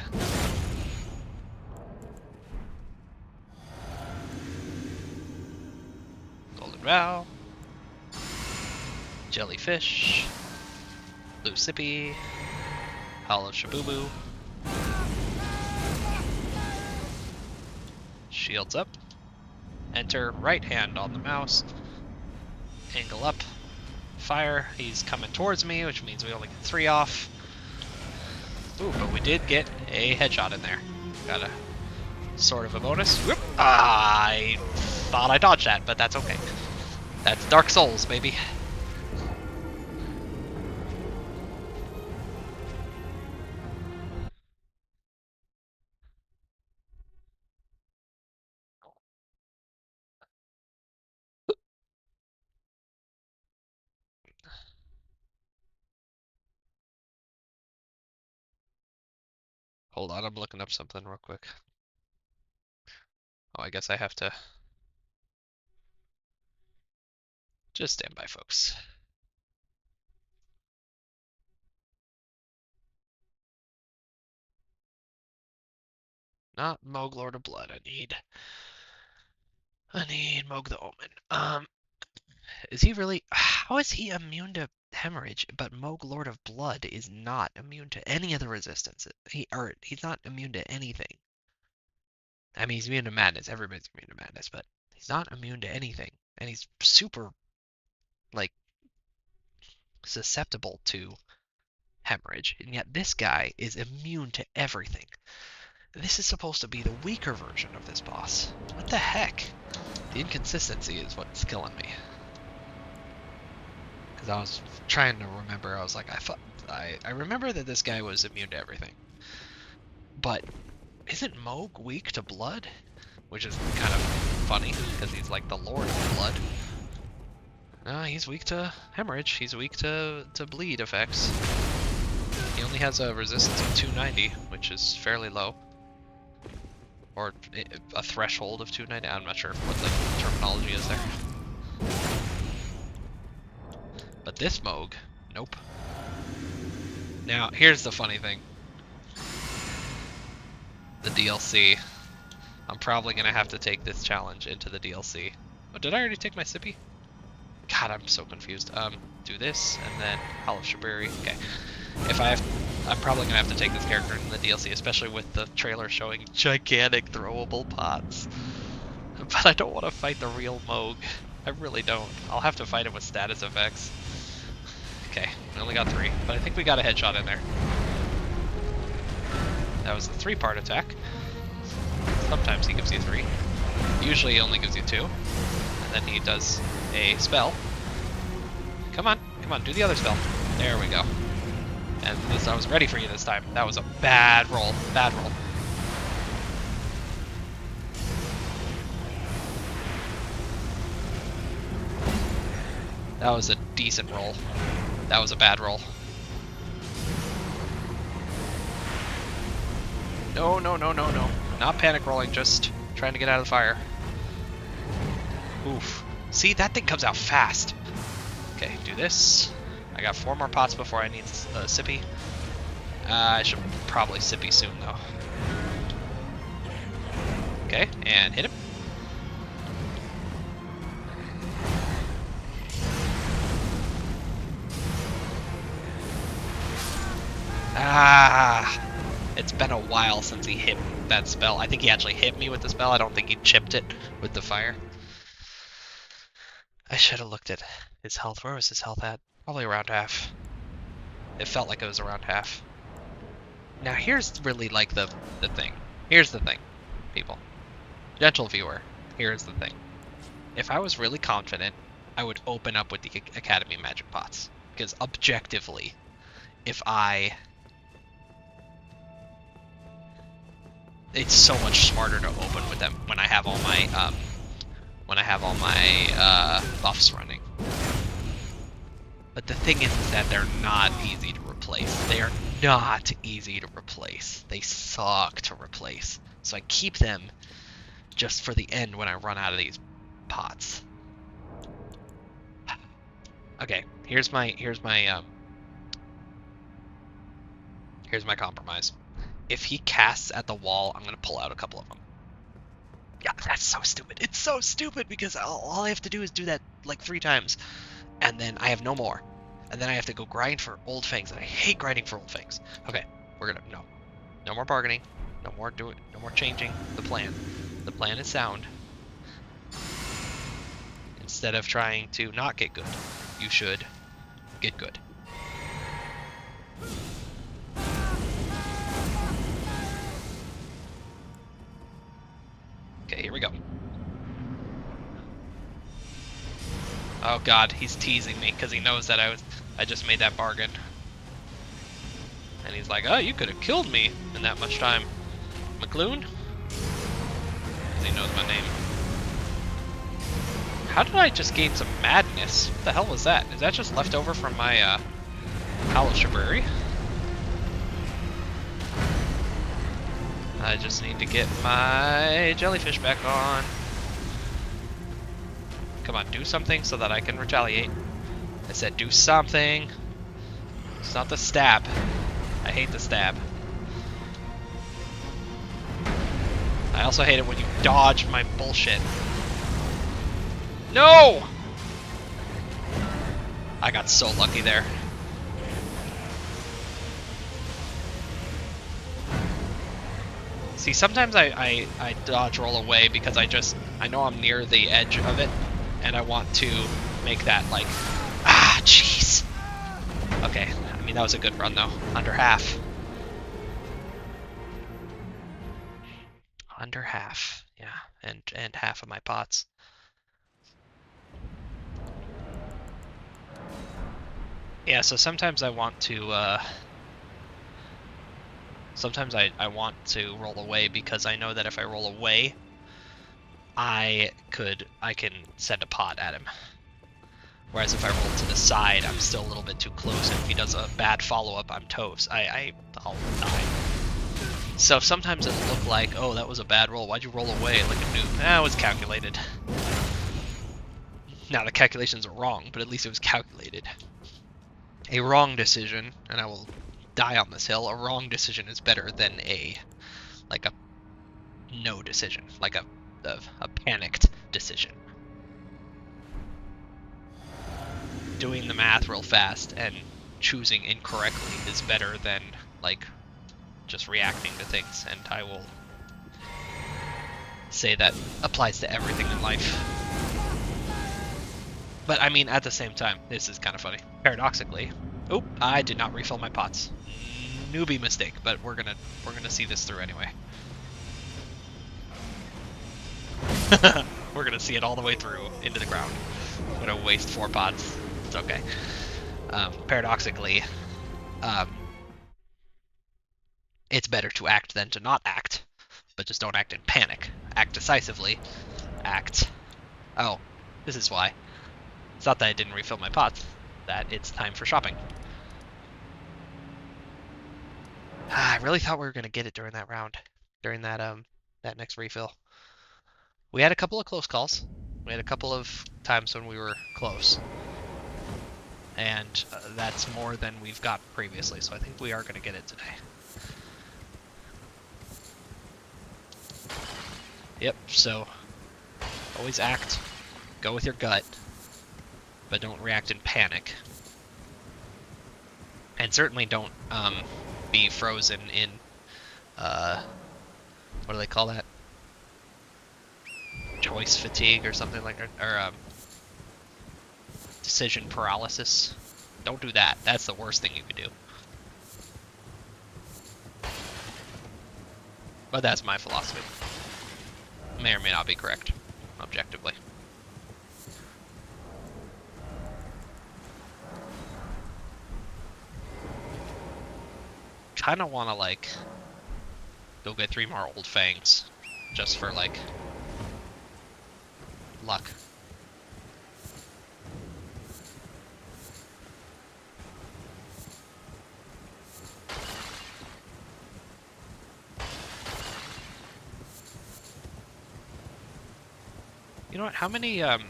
Golden Vow, Jellyfish, Blue Sippy, Hollow Shabubu. Shields up. Enter right hand on the mouse. Angle up. Fire. He's coming towards me, which means we only get 3 off. Ooh, but we did get a headshot in there. Got a sort of a bonus. Whoop. I thought I dodged that, but that's okay. That's Dark Souls, baby. Hold on, I'm looking up something real quick. Oh, I guess I have to... Just stand by, folks. not Mohg Lord of Blood. I need Mohg the Omen. Is he really? How is he immune to hemorrhage, but Mohg Lord of Blood is not immune to any of the resistance? He's not immune to anything. I mean, he's immune to madness. Everybody's immune to madness, but he's not immune to anything, and he's super, like, susceptible to hemorrhage, and yet this guy is immune to everything. This is supposed to be the weaker version of this boss. What the heck? The inconsistency is what's killing me. Because I was trying to remember, I was like, I remember that this guy was immune to everything. But isn't Mohg weak to blood? Which is kind of funny, because he's like the Lord of Blood. No, he's weak to hemorrhage. He's weak to bleed effects. He only has a resistance of 290, which is fairly low. Or a threshold of 290. I'm not sure what the terminology is there. But this Mohg, nope. Now, here's the funny thing. The DLC. I'm probably going to have to take this challenge into the DLC. Oh, did I already take my sippy? God, I'm so confused. Do this, and then Hollow Shaburi. Okay. I'm probably going to have to take this character in the DLC, especially with the trailer showing gigantic throwable pots. But I don't want to fight the real Mohg. I really don't. I'll have to fight him with status effects. Okay, we only got 3, but I think we got a headshot in there. That was the 3-part attack. Sometimes he gives you 3. Usually he only gives you 2. And then he does a spell. Come on, do the other spell. There we go. And this, I was ready for you this time. That was a bad roll, bad roll. That was a decent roll. That was a bad roll. No. Not panic rolling, just trying to get out of the fire. Oof. See, that thing comes out fast. Okay, do this. I got 4 more pots before I need a sippy. I should probably sippy soon, though. Okay, and hit him. Ah! It's been a while since he hit that spell. I think he actually hit me with the spell. I don't think he chipped it with the fire. I should have looked at his health. Where was his health at? Probably around half. It felt like it was around half. Now here's really like the thing. Here's the thing, people. Gentle viewer, here's the thing. If I was really confident, I would open up with the Academy Magic Pots. Because objectively, it's so much smarter to open with them when I have all my buffs running. But the thing is that they're not easy to replace. They are not easy to replace. They suck to replace. So I keep them just for the end when I run out of these pots. Okay, here's my compromise. If he casts at the wall, I'm gonna pull out a couple of them. Yeah, that's so stupid. It's so stupid because all I have to do is do that like 3 times, and then I have no more, and then I have to go grind for old fangs, and I hate grinding for old fangs. Okay, we're gonna no more bargaining, no more changing the plan. The plan is sound. Instead of trying to not get good, you should get good. Okay, here we go. Oh god, he's teasing me because he knows that I just made that bargain. And he's like, oh, you could have killed me in that much time. McLoon? Because he knows my name. How did I just gain some madness? What the hell was that? Is that just left over from my Hollow Shaburi? I just need to get my jellyfish back on. Come on, do something so that I can retaliate. I said do something. It's not the stab. I hate the stab. I also hate it when you dodge my bullshit. No! I got so lucky there. See, sometimes I dodge roll away because I know I'm near the edge of it, and I want to make that, like, jeez. Okay, I mean, that was a good run, though. Under half. Under half, yeah, and half of my pots. Yeah, so sometimes I want to, sometimes I want to roll away because I know that if I roll away, I can send a pot at him. Whereas if I roll to the side, I'm still a little bit too close, and if he does a bad follow-up, I'm toast. I'll die. So sometimes it'll look like, oh, that was a bad roll. Why'd you roll away like a noob? It was calculated. Now, the calculations are wrong, but at least it was calculated. A wrong decision, and I will die on this hill, a wrong decision is better than a no decision, like a panicked decision. Doing the math real fast and choosing incorrectly is better than, like, just reacting to things, and I will say that applies to everything in life. But I mean, at the same time, this is kind of funny. Paradoxically, oop, I did not refill my pots. Newbie mistake, but we're gonna see this through anyway. We're gonna see it all the way through into the ground. I'm gonna waste 4 pots. It's okay. Paradoxically, it's better to act than to not act, but just don't act in panic. Act decisively. Act. Oh, this is why. It's not that I didn't refill my pots, that it's time for shopping. I really thought we were gonna get it during that round, during that next refill. We had a couple of close calls. We had a couple of times when we were close, and that's more than we've got previously. So I think we are gonna get it today. Yep. So always act, go with your gut, but don't react in panic. And certainly don't be frozen in, what do they call that? Choice fatigue or something like that, or decision paralysis. Don't do that. That's the worst thing you could do. But that's my philosophy. May or may not be correct, objectively. Kinda wanna, like, go get 3 more old fangs, just for, like, luck. You know what, how many, I was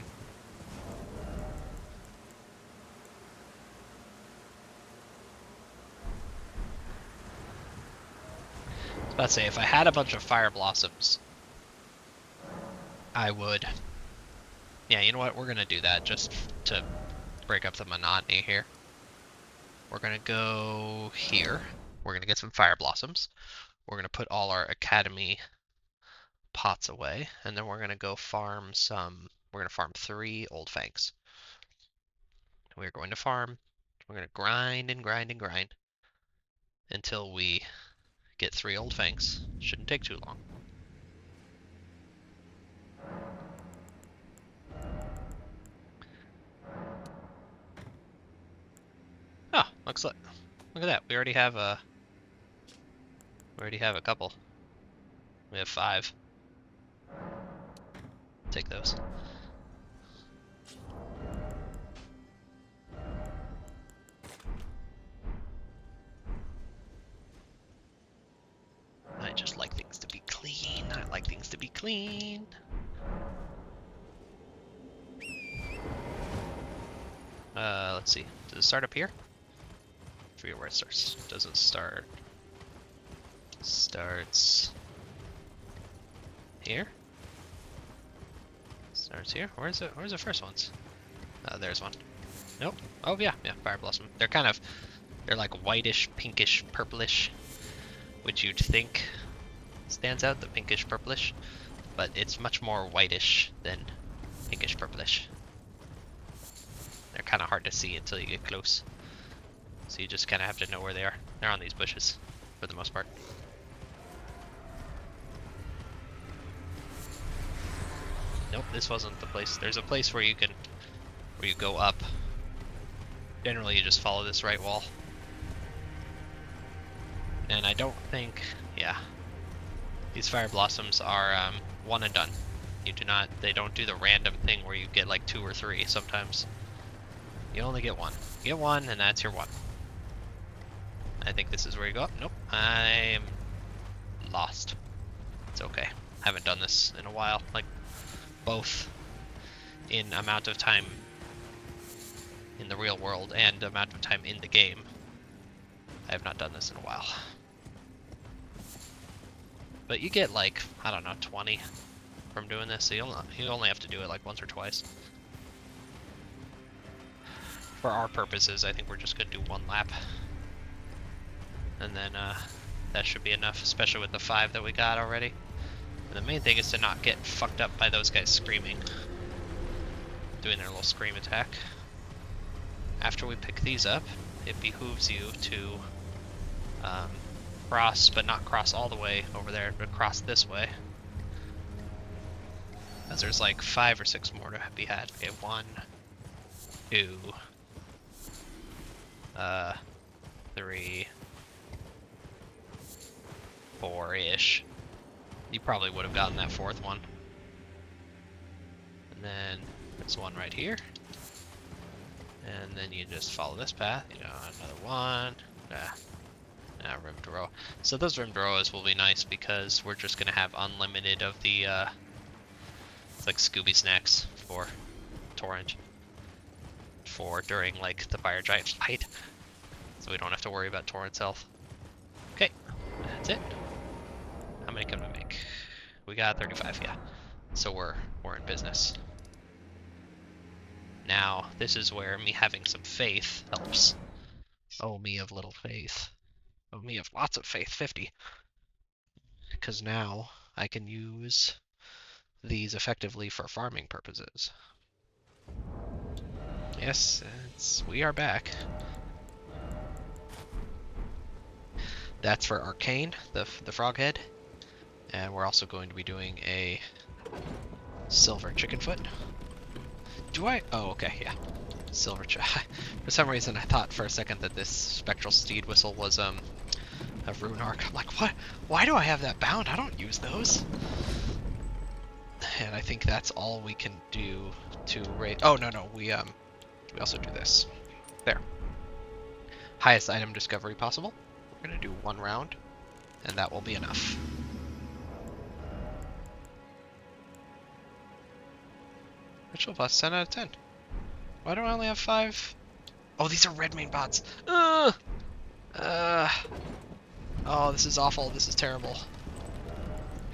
about to say, if I had a bunch of fire blossoms, I would... Yeah, you know what, we're gonna do that, just to break up the monotony here. We're gonna go here. We're gonna get some fire blossoms. We're gonna put all our academy pots away, and then we're gonna go farm some... We're gonna farm 3 old fangs. We're going to farm. We're gonna grind and grind and grind until we get 3 old fangs. Shouldn't take too long. Oh, look at that. We already have a couple. We have 5. Take those. I just like things to be clean. I like things to be clean. Let's see. Does it start up here? I forget where it starts. Doesn't start. Starts Here? Starts here? Where's the first ones? There's one. Nope. Oh yeah, Fire Blossom. They're like whitish, pinkish, purplish, which you'd think stands out, the pinkish, purplish, but it's much more whitish than pinkish, purplish. They're kind of hard to see until you get close, so you just kind of have to know where they are. They're on these bushes, for the most part. Nope, this wasn't the place. There's a place where you go up. Generally, you just follow this right wall. And I don't think, yeah, these Fire Blossoms are one and done. They don't do the random thing where you get like 2 or 3 sometimes. You only get one. You get one, and that's your one. I think this is where you go up. Nope, I'm lost. It's okay. Haven't done this in a while. Like, both in amount of time in the real world and amount of time in the game. I have not done this in a while. But you get like, I don't know, 20 from doing this, so you only have to do it like once or twice. For our purposes, I think we're just gonna do 1 lap. And then that should be enough, especially with the 5 that we got already. And the main thing is to not get fucked up by those guys screaming. Doing their little scream attack. After we pick these up, it behooves you to cross, but not cross all the way over there, but cross this way. As there's like 5 or 6 more to be had. Okay, 1, 2, 3, 4-ish. You probably would have gotten that 4th one. And then there's one right here. And then you just follow this path. You know, another one. Rimmed row. So those rimmed rows will be nice because we're just gonna have unlimited of the it's like Scooby snacks for Torrent for during like the fire giant fight. So we don't have to worry about Torrent's health. Okay, that's it. How many can we make? We got 35, yeah. So we're in business. Now, this is where me having some faith helps. Oh, me of little faith. Oh, me of lots of faith, 50. Because now I can use these effectively for farming purposes. Yes, we are back. That's for Arcane, the frog head. And we're also going to be doing a silver chicken foot. Do I? Oh, okay, yeah. Silver For some reason, I thought for a second that this spectral steed whistle was a rune arc. I'm like, what? Why do I have that bound? I don't use those. And I think that's all we can do to raise. Oh no, we also do this. There. Highest item discovery possible. We're gonna do 1 round, and that will be enough. Ritual plus 10 out of 10. Why do I only have 5? Oh, these are red main bots. Oh, this is awful. This is terrible.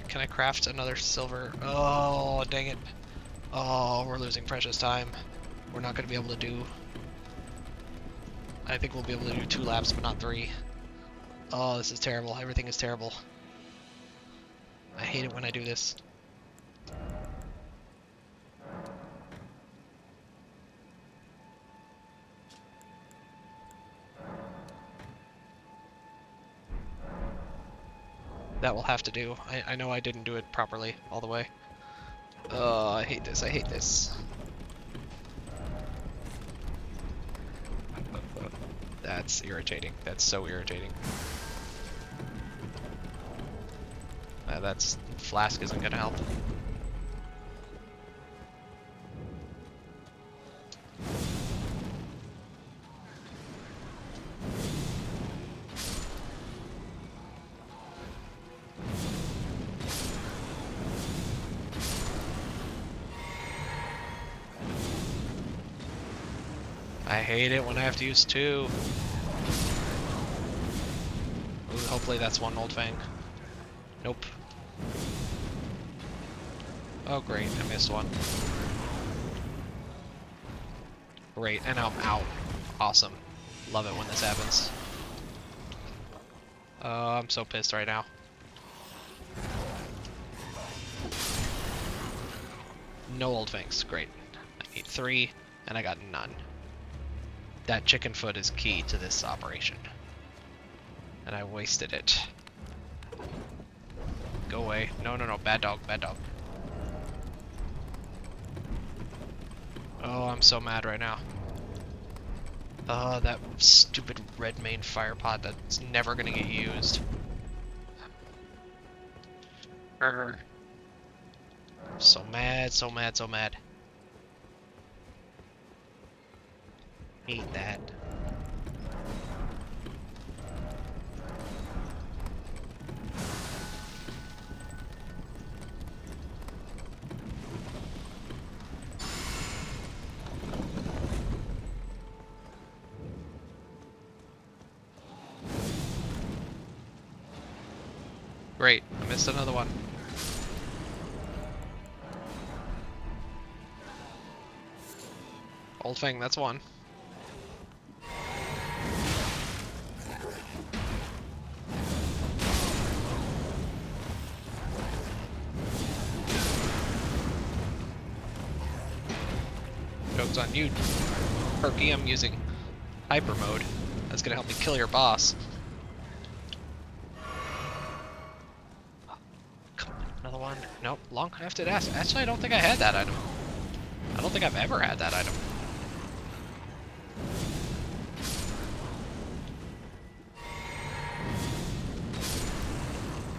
Can I craft another silver? Oh, dang it. Oh, we're losing precious time. We're not going to be able to do... I think we'll be able to do 2 laps, but not 3. Oh, this is terrible. Everything is terrible. I hate it when I do this. That will have to do. I know I didn't do it properly all the way. Oh, I hate this. I hate this. That's irritating. That's so irritating. That's flask isn't gonna help. I hate it when I have to use 2. Ooh, hopefully that's 1 old fang. Nope. Oh great, I missed one. Great, and now I'm out. Awesome. Love it when this happens. I'm so pissed right now. No old fangs. Great. I need 3, and I got none. That chicken foot is key to this operation. And I wasted it. Go away. No, no, no. Bad dog. Bad dog. Oh, I'm so mad right now. Oh, that stupid red main fire pod that's never gonna get used. Urgh. So mad, so mad, so mad. Hate that. Great, I missed another one. Old Fang, that's one. Joke's on you, Perky. I'm using hyper mode. That's gonna help me kill your boss. Come on, another one. Nope, long crafted ass. Actually, I don't think I had that item. I don't think I've ever had that item.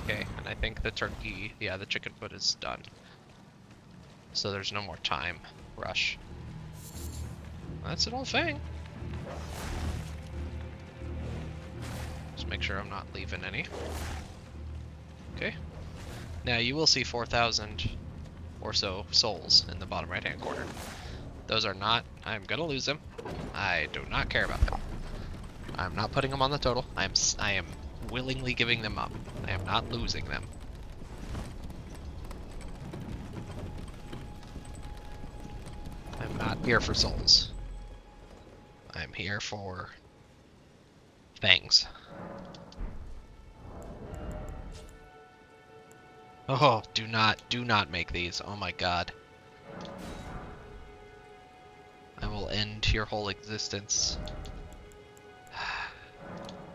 Okay, and I think the turkey, yeah, the chicken foot is done. So there's no more time rush. That's an old thing. Just make sure I'm not leaving any. Okay. Now you will see 4,000 or so souls in the bottom right hand corner. Those are not, I'm gonna lose them. I do not care about them. I'm not putting them on the total. I am willingly giving them up. I am not losing them. I'm not here for souls. I'm here for fangs. Oh, do not make these. Oh my god. I will end your whole existence.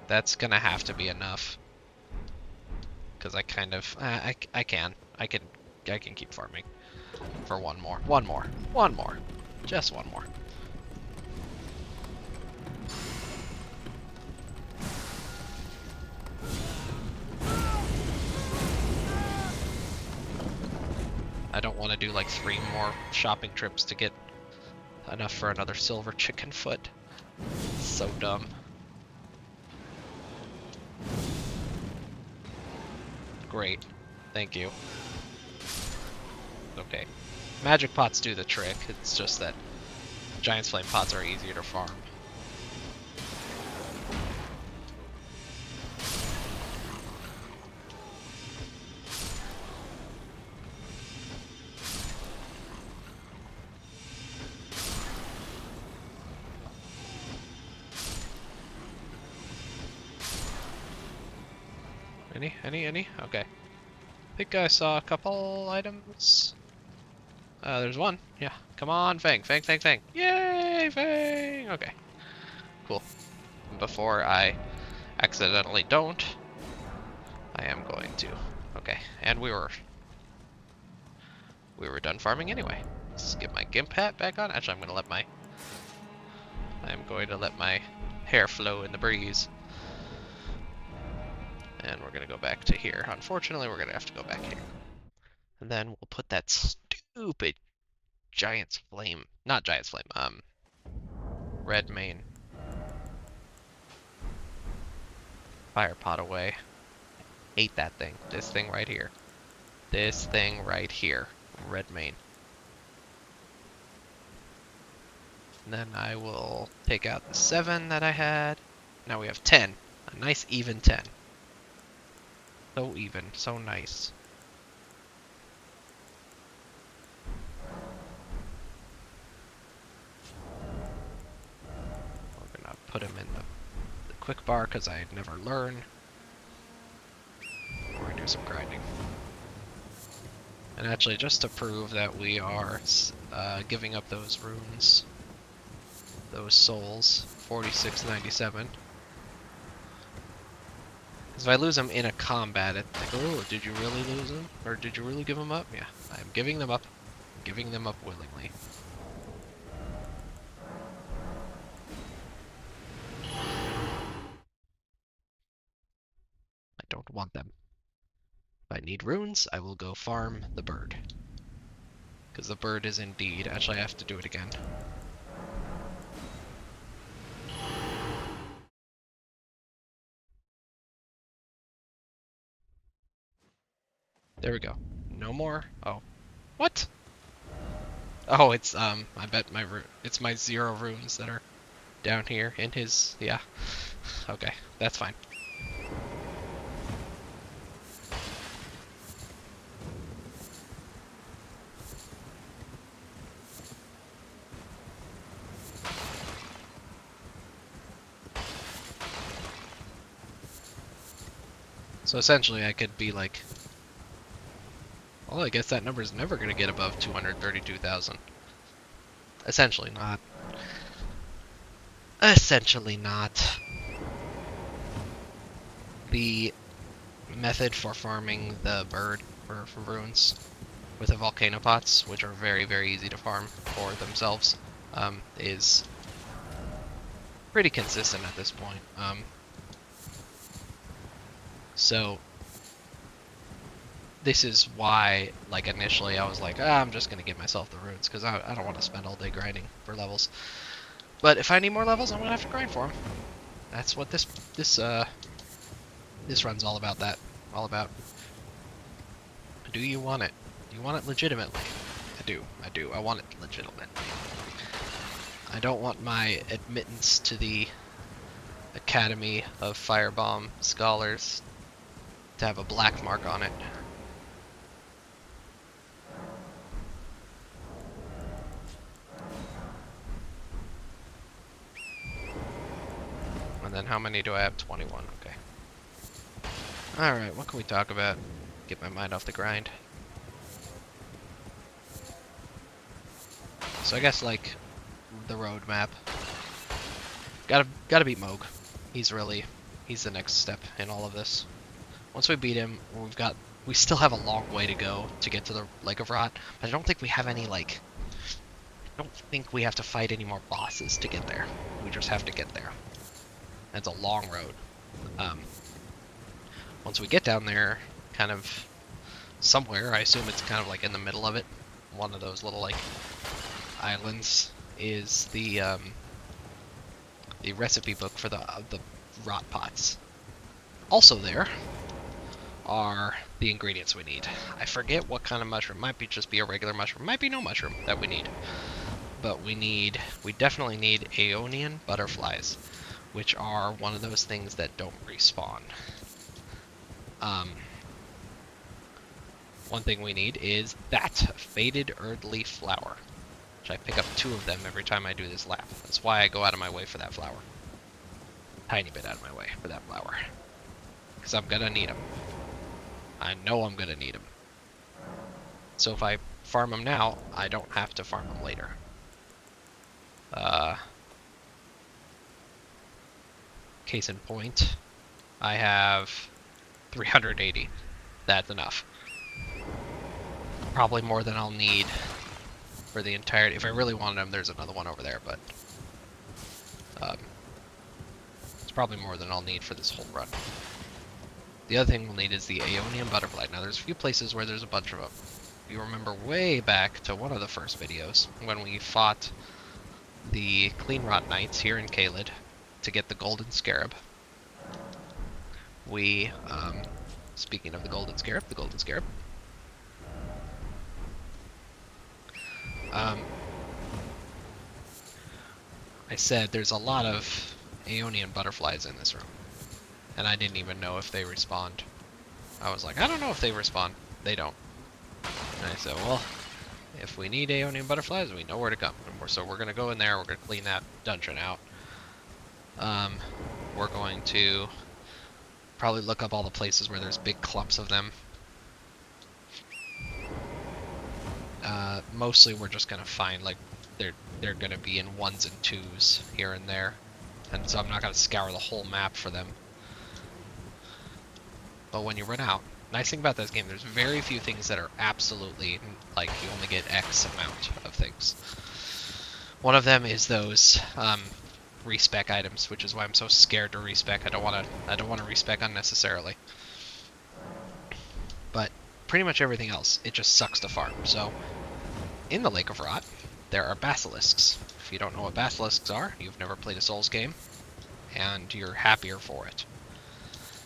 That's gonna have to be enough. Because I kind of, I can keep farming for one more, just one more. I don't want to do like 3 more shopping trips to get enough for another silver chicken foot. So dumb. Great. Thank you. Okay. Magic pots do the trick. It's just that Giant's Flame pots are easier to farm. Any? Okay. I think I saw a couple items. There's one. Yeah. Come on, Fang. Yay, Fang! Okay. Cool. Before I accidentally don't, I am going to. Okay. And we were done farming anyway. Let's get my gimp hat back on. Actually, I'm going to let my hair flow in the breeze. And we're gonna go back to here. Unfortunately, we're gonna have to go back here. And then we'll put that stupid Giant's Flame, not Giant's Flame, red main fire pot away. Hate that thing. This thing right here. This thing right here. Red main. And then I will take out the 7 that I had. Now we have 10. A nice even 10. So even, so nice. put them in the quick bar because I never learn. Or I do some grinding. And actually, just to prove that we are giving up those runes, those souls, 4697. Because if I lose them in a combat, it's like, oh, did you really lose them? Or did you really give them up? Yeah, I'm giving them up. Giving them up willingly. I don't want them. If I need runes, I will go farm the bird. Because the bird is indeed... Actually, I have to do it again. There we go. No more? Oh. What? Oh, it's, I bet it's my 0 runes that are down here in his... Yeah. Okay, that's fine. So essentially I could be like, well, I guess that number is never going to get above 232,000. Essentially not. Essentially not. The method for farming the bird for runes with the volcano pots, which are very, very easy to farm for themselves, is pretty consistent at this point. So this is why, like, initially I was like, I'm just going to give myself the runes, because I don't want to spend all day grinding for levels. But if I need more levels, I'm going to have to grind for them. That's what this run's all about, all about. Do you want it? Do you want it legitimately? I do. I want it legitimately. I don't want my admittance to the Academy of Firebomb Scholars to have a black mark on it. And then how many do I have? 21, okay. Alright, what can we talk about? Get my mind off the grind. So I guess, like, the roadmap. Gotta beat Mohg. He's the next step in all of this. Once we beat him, we still have a long way to go to get to the Lake of Rot, but I don't think we have any, like, I don't think we have to fight any more bosses to get there. We just have to get there. That's a long road. Once we get down there, kind of somewhere, I assume it's kind of like in the middle of it, one of those little, like, islands, is the recipe book for the rot pots. Also there are the ingredients we need. I forget what kind of mushroom. Might be just be a regular mushroom. Might be no mushroom that we need. But we definitely need Aeonian butterflies, which are one of those things that don't respawn. One thing we need is that faded Erdleaf flower, which I pick up 2 of them every time I do this lap. That's why I go out of my way for that flower. Tiny bit out of my way for that flower. Because I'm gonna need them. I know I'm gonna need them. So if I farm them now, I don't have to farm them later. Case in point, I have 380. That's enough. Probably more than I'll need for the entirety. If I really wanted them, there's another one over there, but it's probably more than I'll need for this whole run. The other thing we'll need is the Aeonian butterfly. Now, there's a few places where there's a bunch of them. You remember way back to one of the first videos when we fought the Clean Rot Knights here in Caelid to get the Golden Scarab. We, speaking of the Golden Scarab, I said there's a lot of Aeonian butterflies in this room, and I didn't even know if they respawned. I was like, I don't know if they respawn. They don't. And I said, well, if we need Aeonian butterflies, we know where to come. So we're going to go in there, we're going to clean that dungeon out. We're going to probably look up all the places where there's big clumps of them. Mostly we're just gonna find like they're gonna be in 1s and 2s here and there, and so I'm not gonna scour the whole map for them. But when you run out, nice thing about this game, there's very few things that are absolutely like you only get X amount of things. One of them is those respec items, which is why I'm so scared to respec. I don't want to respec unnecessarily. But pretty much everything else, it just sucks to farm. So in the Lake of Rot, there are basilisks. If you don't know what basilisks are, you've never played a Souls game, and you're happier for it.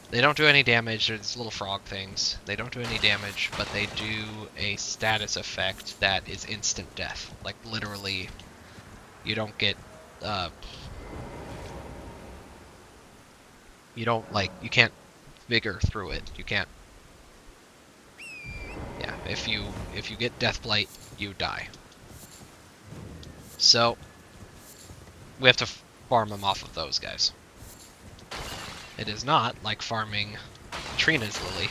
They don't do any damage. They're these little frog things. They don't do any damage, but they do a status effect that is instant death. Like, literally, you don't get, you don't, like, you can't vigor through it. You can't, yeah, if you get Death Blight, you die. So, we have to farm them off of those guys. It is not like farming Trina's Lily,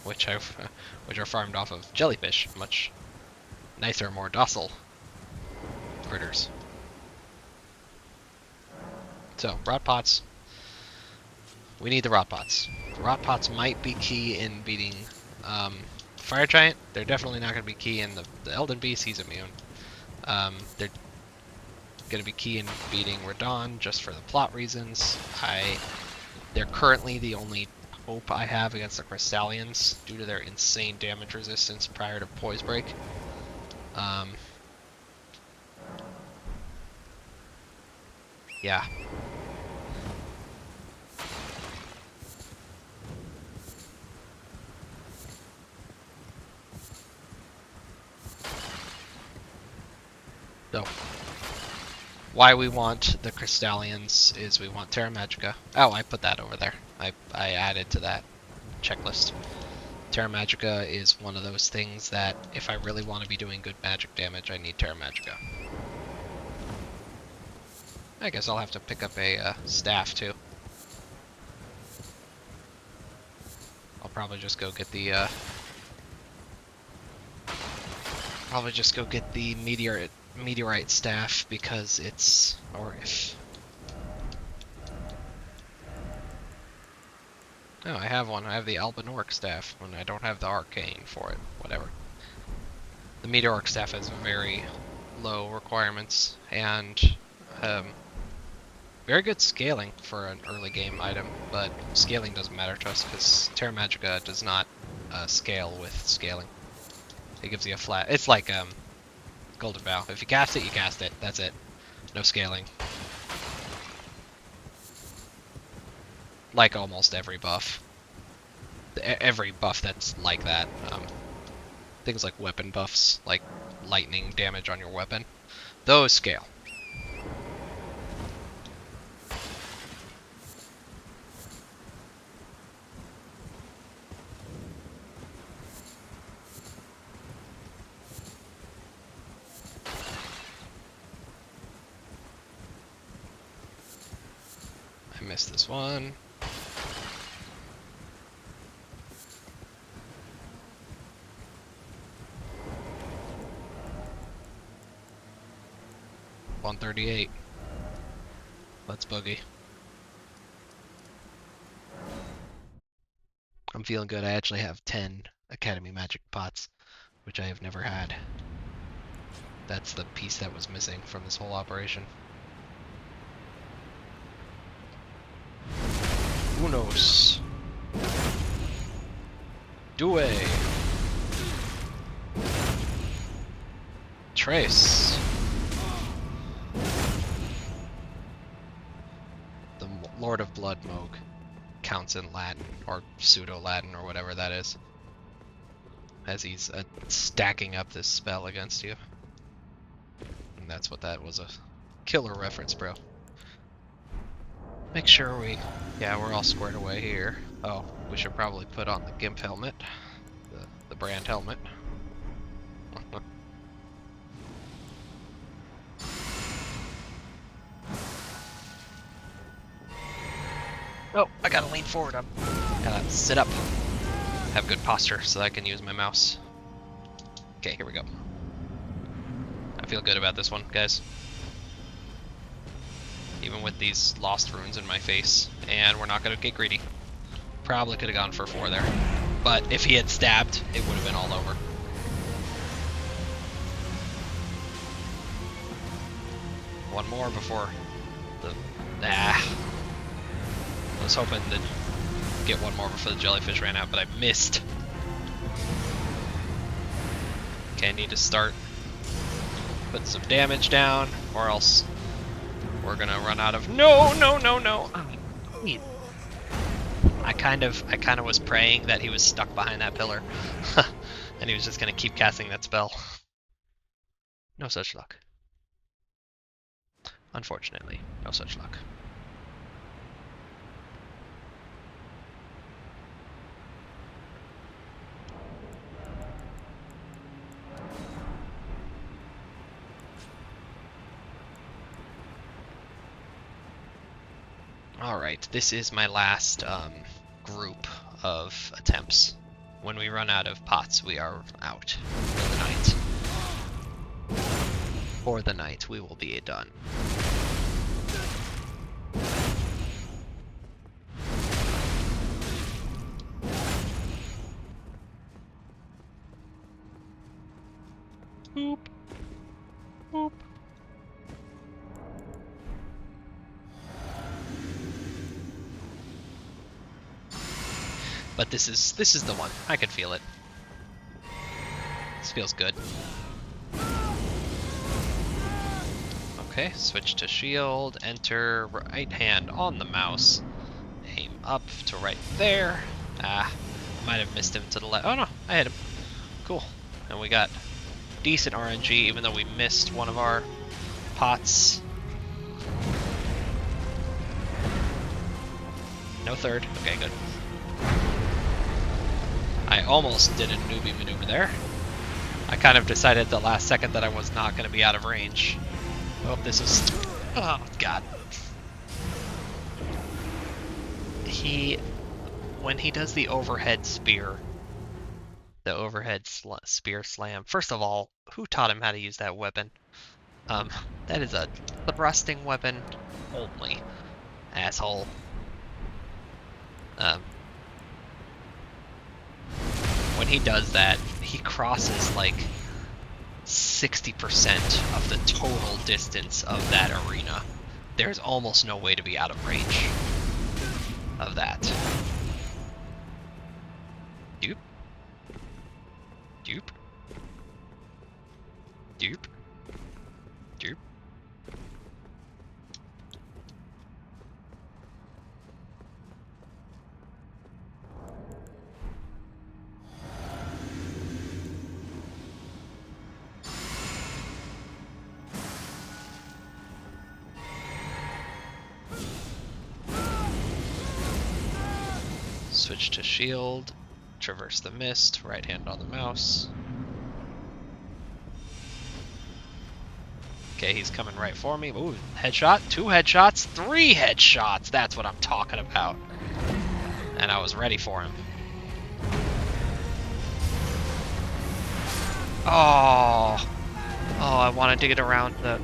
which are farmed off of jellyfish, much nicer, more docile critters. So, rot pots. We need the rot pots. The rot pots might be key in beating Fire Giant. They're definitely not going to be key in the Elden Beast. He's immune. They're going to be key in beating Radon just for the plot reasons. They're currently the only hope I have against the Crystallians due to their insane damage resistance prior to Poise Break. Yeah. So, why we want the Crystallians is we want Terra Magica. Oh, I put that over there. I added to that checklist. Terra Magica is one of those things that if I really want to be doing good magic damage, I need Terra Magica. I guess I'll have to pick up a staff too. I'll probably just go get the meteorite staff because it's, or if, oh, I have one. I have the Albinorc staff when I don't have the arcane for it. Whatever. The meteoric staff has very low requirements and very good scaling for an early game item, but scaling doesn't matter to us because Terra Magica does not scale with scaling. It gives you a flat. It's like Golden Bow. If you cast it, you cast it. That's it. No scaling. Like almost every buff. Every buff that's like that. Things like weapon buffs, like lightning damage on your weapon. Those scale. I missed this one. $138. Let's boogie. I'm feeling good. I actually have 10 Academy Magic pots, which I have never had. That's the piece that was missing from this whole operation. Unos. Due. Trace. The Lord of Blood Mohg counts in Latin, or pseudo-Latin, or whatever that is. As he's stacking up this spell against you. And that's what that was, a killer reference, bro. Make sure yeah, we're all squared away here. Oh, we should probably put on the Gimp helmet. The brand helmet. Oh, I gotta lean forward. I gotta sit up. Have good posture so that I can use my mouse. Okay, here we go. I feel good about this one, guys. Even with these lost runes in my face. And we're not gonna get greedy. Probably could have gone for 4 there. But if he had stabbed, it would have been all over. One more before the... I was hoping to get one more before the jellyfish ran out, but I missed. Okay, I need to start putting some damage down, or else we're gonna run out of... No! I kind of was praying that he was stuck behind that pillar, and he was just gonna keep casting that spell. No such luck. Unfortunately, no such luck. Alright, this is my last group of attempts. When we run out of pots, we are out for the night. For the night, we will be done. Boop. Boop. But this is the one. I can feel it. This feels good. Okay, switch to shield, enter right hand on the mouse, aim up to right there. I might have missed him to the left. Oh no, I hit him. Cool. And we got decent RNG, even though we missed one of our pots. No third. Okay, good. I almost did a newbie maneuver there. I kind of decided at the last second that I was not going to be out of range. Oh, this is... Oh, God. When he does the overhead spear, the overhead spear slam, first of all, who taught him how to use that weapon? That is a thrusting weapon only, asshole. When he does that, he crosses like 60% of the total distance of that arena. There's almost no way to be out of range of that. Dupe. Dupe. Dupe. Dupe. Switch to shield, traverse the mist, right hand on the mouse. Okay, he's coming right for me. Ooh, headshot, 2 headshots, 3 headshots. That's what I'm talking about. And I was ready for him. Oh, I wanted to get around the...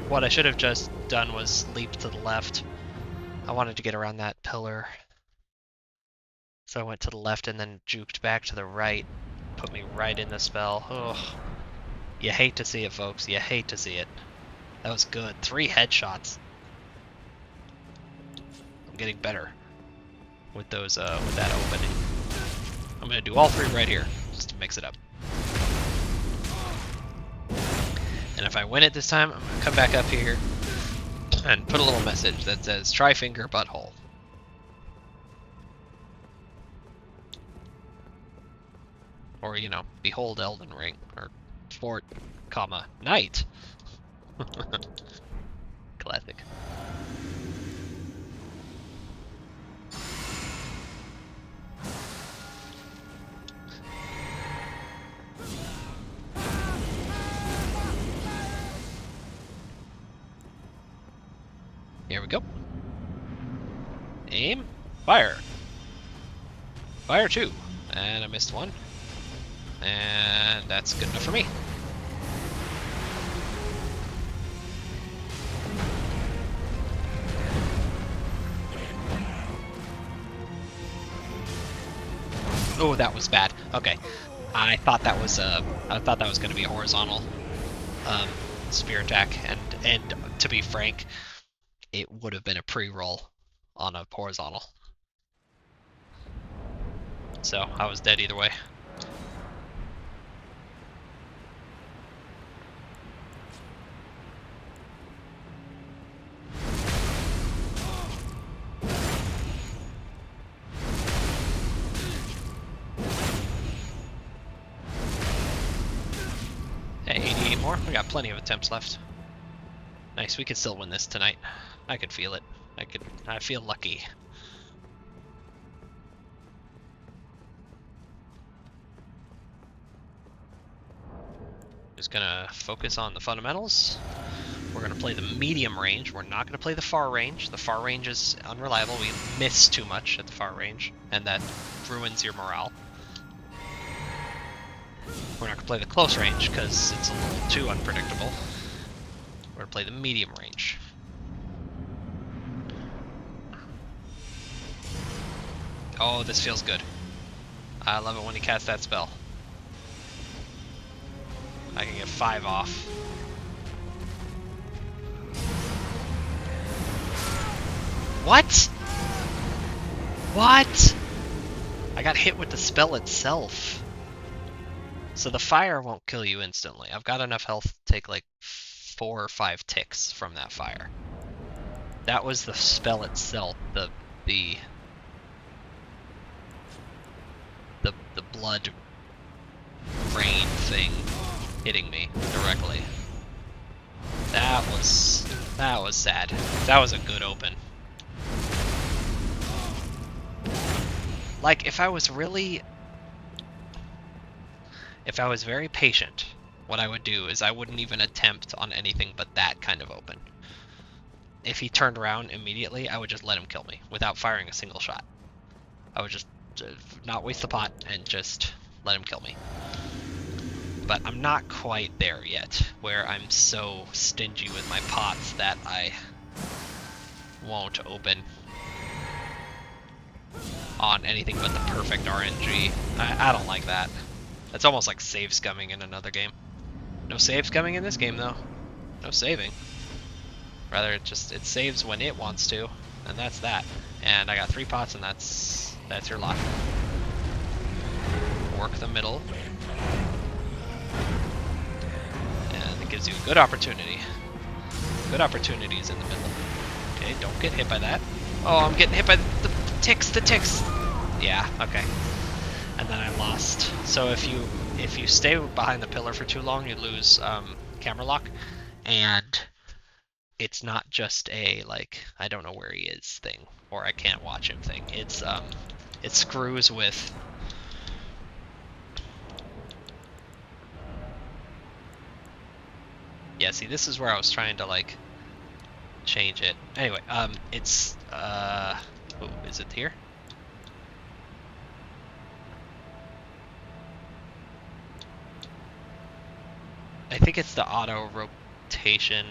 What I should have just done was leap to the left. I wanted to get around that pillar. So I went to the left and then juked back to the right. Put me right in the spell. Ugh. You hate to see it, folks. You hate to see it. That was good. 3 headshots. I'm getting better with those with that opening. I'm gonna do all 3 right here, just to mix it up. And if I win it this time, I'm gonna come back up here and put a little message that says "Try finger butthole." Or, you know, behold Elden Ring, or fort, comma, night. Classic. Here we go. Aim. Fire. Fire 2. And I missed 1. And that's good enough for me. Oh, that was bad. Okay, I thought that was going to be a horizontal spear attack, and to be frank, it would have been a pre-roll on a horizontal. So I was dead either way. Hey, 88 more. We got plenty of attempts left. Nice. We could still win this tonight. I could feel it. I feel lucky. Just gonna focus on the fundamentals. We're gonna play the medium range. We're not gonna play the far range. The far range is unreliable. We miss too much at the far range, and that ruins your morale. We're not gonna play the close range because it's a little too unpredictable. We're gonna play the medium range. Oh, this feels good. I love it when he casts that spell. I can get 5 off. What? What? I got hit with the spell itself. So the fire won't kill you instantly. I've got enough health to take like 4 or 5 ticks from that fire. That was the spell itself, the blood rain thing hitting me directly. That was sad. That was a good open. Like if I was very patient, what I would do is I wouldn't even attempt on anything but that kind of open. If he turned around immediately, I would just let him kill me without firing a single shot. I would just not waste the pot and just let him kill me. But I'm not quite there yet, where I'm so stingy with my pots that I won't open on anything but the perfect RNG. I don't like that. It's almost like save scumming in another game. No save scumming in this game though. No saving. Rather it saves when it wants to, and that's that. And I got 3 pots and that's your lot. Work the middle. And it gives you a good opportunity. Good opportunities in the middle. Okay, don't get hit by that. Oh, I'm getting hit by the ticks, Yeah, okay. And then I lost. So if you stay behind the pillar for too long, you lose camera lock, and it's not just a like I don't know where he is thing or I can't watch him thing. It's it screws with yeah. See, this is where I was trying to like change it. Anyway, it's oh, is it here? I think it's the auto rotation.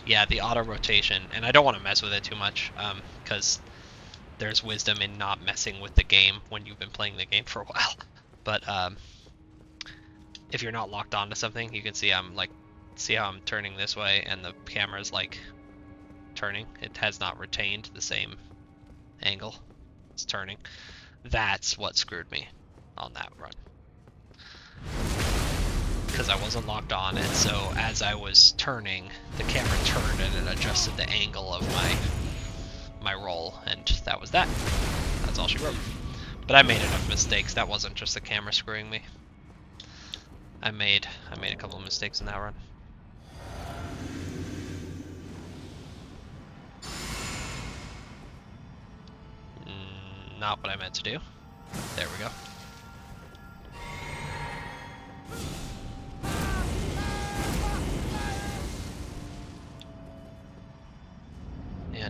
Yeah, the auto rotation, and I don't want to mess with it too much, because there's wisdom in not messing with the game when you've been playing the game for a while. But if you're not locked onto something, you can see see how I'm turning this way, and the camera's like turning. It has not retained the same angle. It's turning. That's what screwed me on that run. Because I wasn't locked on, and so as I was turning, the camera turned and it adjusted the angle of my roll, and that was that. That's all she wrote. But I made enough mistakes. That wasn't just the camera screwing me. I made a couple of mistakes in that run. Not what I meant to do. There we go.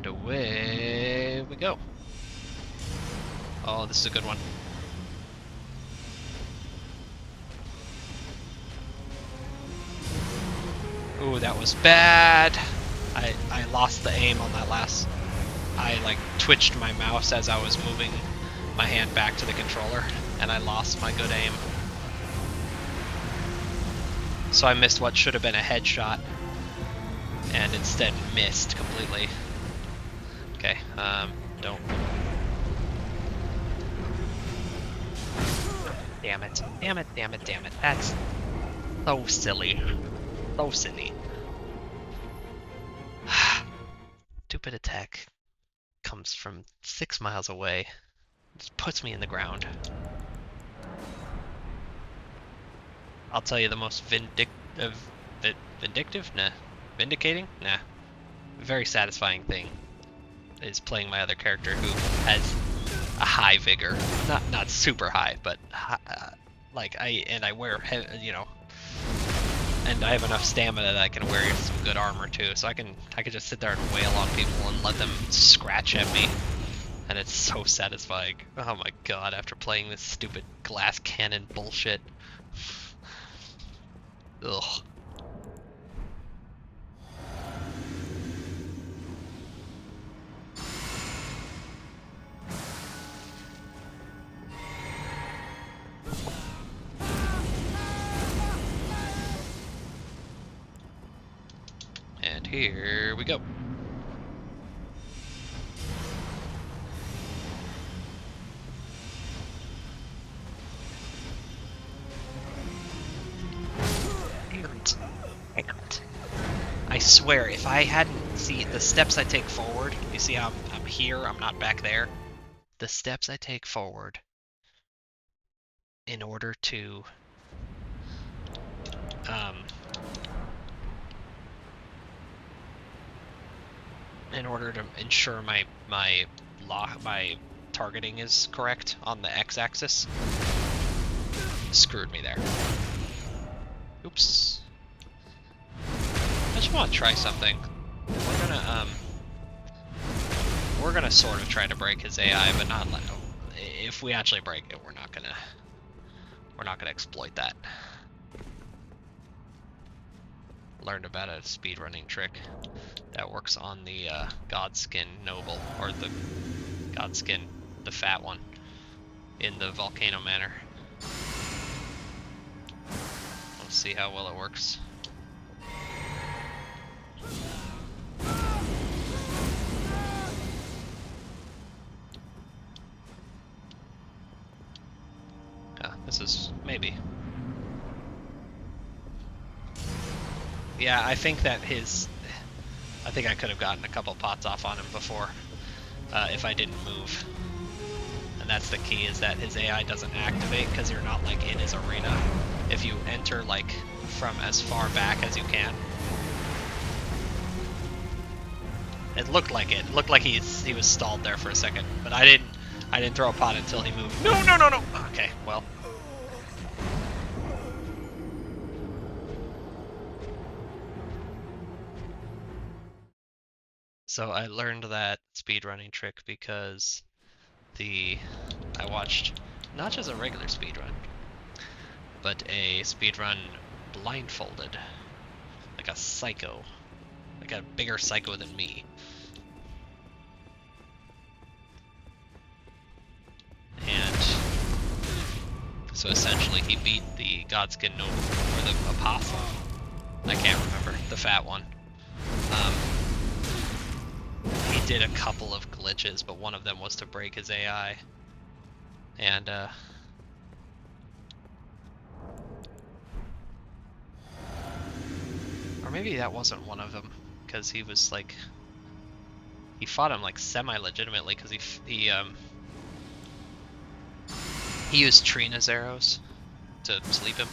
And away we go. Oh, this is a good one. Ooh, that was bad. I lost the aim on that last. I like twitched my mouse as I was moving my hand back to the controller, and I lost my good aim. So I missed what should have been a headshot, and instead missed completely. Okay, don't. Damn it, damn it, damn it, damn it. That's so silly. So silly. Stupid attack comes from 6 miles away. Just puts me in the ground. I'll tell you the most vindictive? Nah. Vindicating? Nah. Very satisfying thing is playing my other character who has a high vigor. Not super high, but like I wear, you know, and I have enough stamina that I can wear some good armor too. So I can just sit there and wail on people and let them scratch at me, and it's so satisfying. Oh my god! After playing this stupid glass cannon bullshit. Ugh. And here we go. I swear, if I hadn't seen the steps I take forward, you see how I'm here, I'm not back there? The steps I take forward in order to ensure my targeting is correct on the x-axis, screwed me there. Oops. I just want to try something. We're gonna sort of try to break his AI, but not let. If we actually break it, we're not gonna exploit that. Learned about a speedrunning trick that works on the Godskin Noble, or the Godskin, the fat one, in the Volcano Manor. Let's see how well it works. This is maybe. Yeah, I think that I think I could have gotten a couple pots off on him before, if I didn't move. And that's the key, is that his AI doesn't activate because you're not like in his arena. If you enter like from as far back as you can. It looked like it. It looked like he was stalled there for a second, but I didn't throw a pot until he moved. No. Okay, well. So I learned that speedrunning trick because I watched not just a regular speedrun, but a speedrun blindfolded, like a psycho, like a bigger psycho than me. And so essentially he beat the Godskin Noble, or the Apostle, I can't remember, the fat one. He did a couple of glitches, but one of them was to break his AI. And or maybe that wasn't one of them, because he was like, he fought him like semi-legitimately, because he used Trina's arrows to sleep him,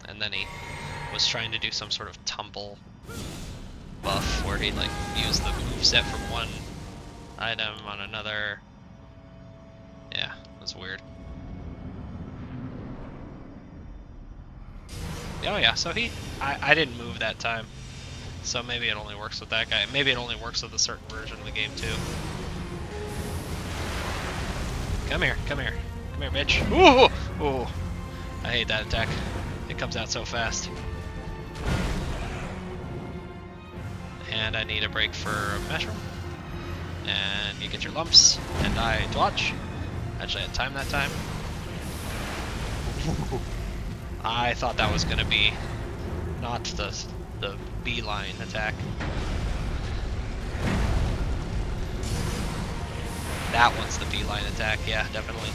and then he was trying to do some sort of tumble buff where he like used the moveset from one item on another. Yeah, it was weird. Oh yeah, so I didn't move that time. So maybe it only works with that guy. Maybe it only works with a certain version of the game too. Come here, come here. Come here, bitch. Ooh! Ooh. I hate that attack. It comes out so fast. And I need a break for a mushroom. And you get your lumps, and I dodge. Actually, I had time that time. I thought that was gonna be not the beeline attack. That one's the beeline attack, yeah, definitely.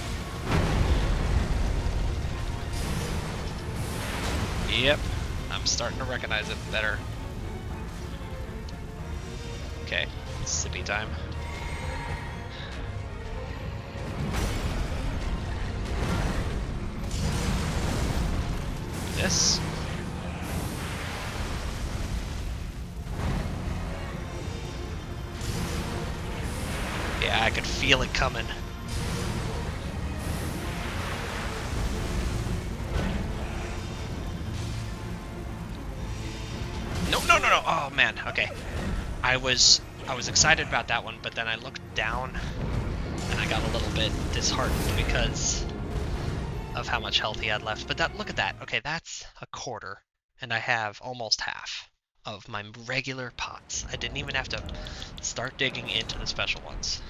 Yep, I'm starting to recognize it better. Okay, sippy time. This. Yeah, I could feel it coming. No, no, no, no! Oh man, okay. I was excited about that one, but then I looked down and I got a little bit disheartened because of how much health he had left. But look at that. Okay, that's a quarter, and I have almost half of my regular pots. I didn't even have to start digging into the special ones.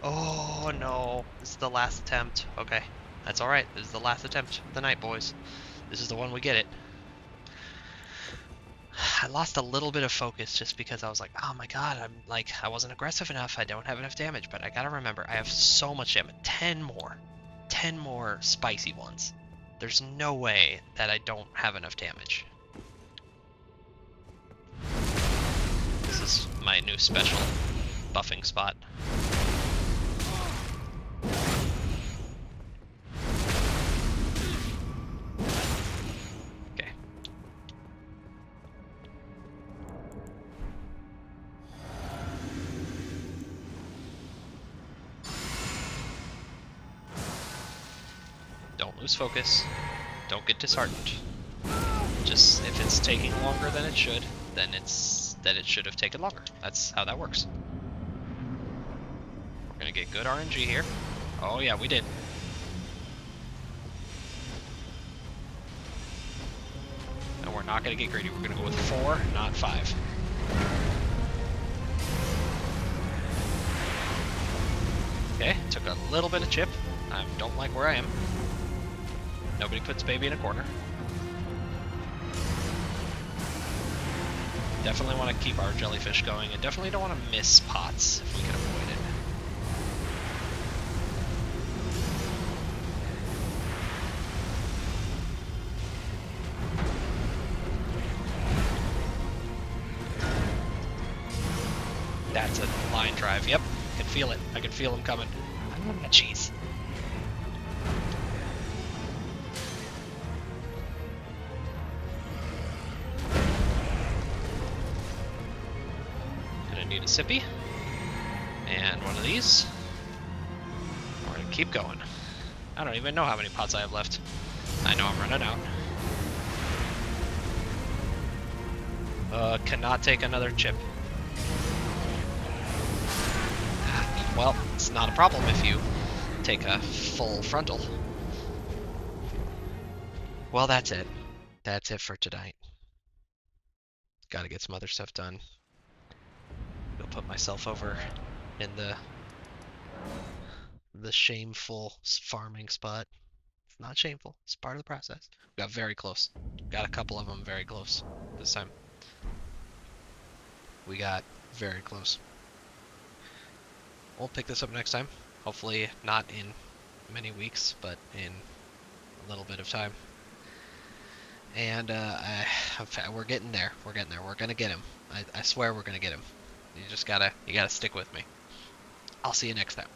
Oh no, this is the last attempt. Okay, that's alright. This is the last attempt of the night, boys. This is the one we get it. I lost a little bit of focus just because I was like, oh my god, I wasn't aggressive enough. I don't have enough damage, but I gotta remember, I have so much damage. 10 more. 10 more spicy ones. There's no way that I don't have enough damage. This is my new special buffing spot. Okay. Don't lose focus. Don't get disheartened. Just, if it's taking longer than it should, then it should have taken longer. That's how that works. We're gonna get good RNG here. Oh yeah, we did. And we're not gonna get greedy. We're gonna go with 4, not 5. Okay, took a little bit of chip. I don't like where I am. Nobody puts baby in a corner. Definitely want to keep our jellyfish going, and definitely don't want to miss pots if we can avoid it. That's a line drive. Yep, I can feel it. I can feel him coming. Jeez. Need a sippy and one of these. We're gonna keep going. I don't even know how many pots I have left. I know I'm running out. Cannot take another chip. Well, it's not a problem if you take a full frontal. Well, that's it. That's it for tonight. Gotta get some other stuff done. Go put myself over in the shameful farming spot. It's not shameful. It's part of the process. Got very close. Got a couple of them very close this time. We got very close. We'll pick this up next time. Hopefully not in many weeks, but in a little bit of time. And we're getting there. We're getting there. We're gonna get him. I swear we're gonna get him. You gotta stick with me. I'll see you next time.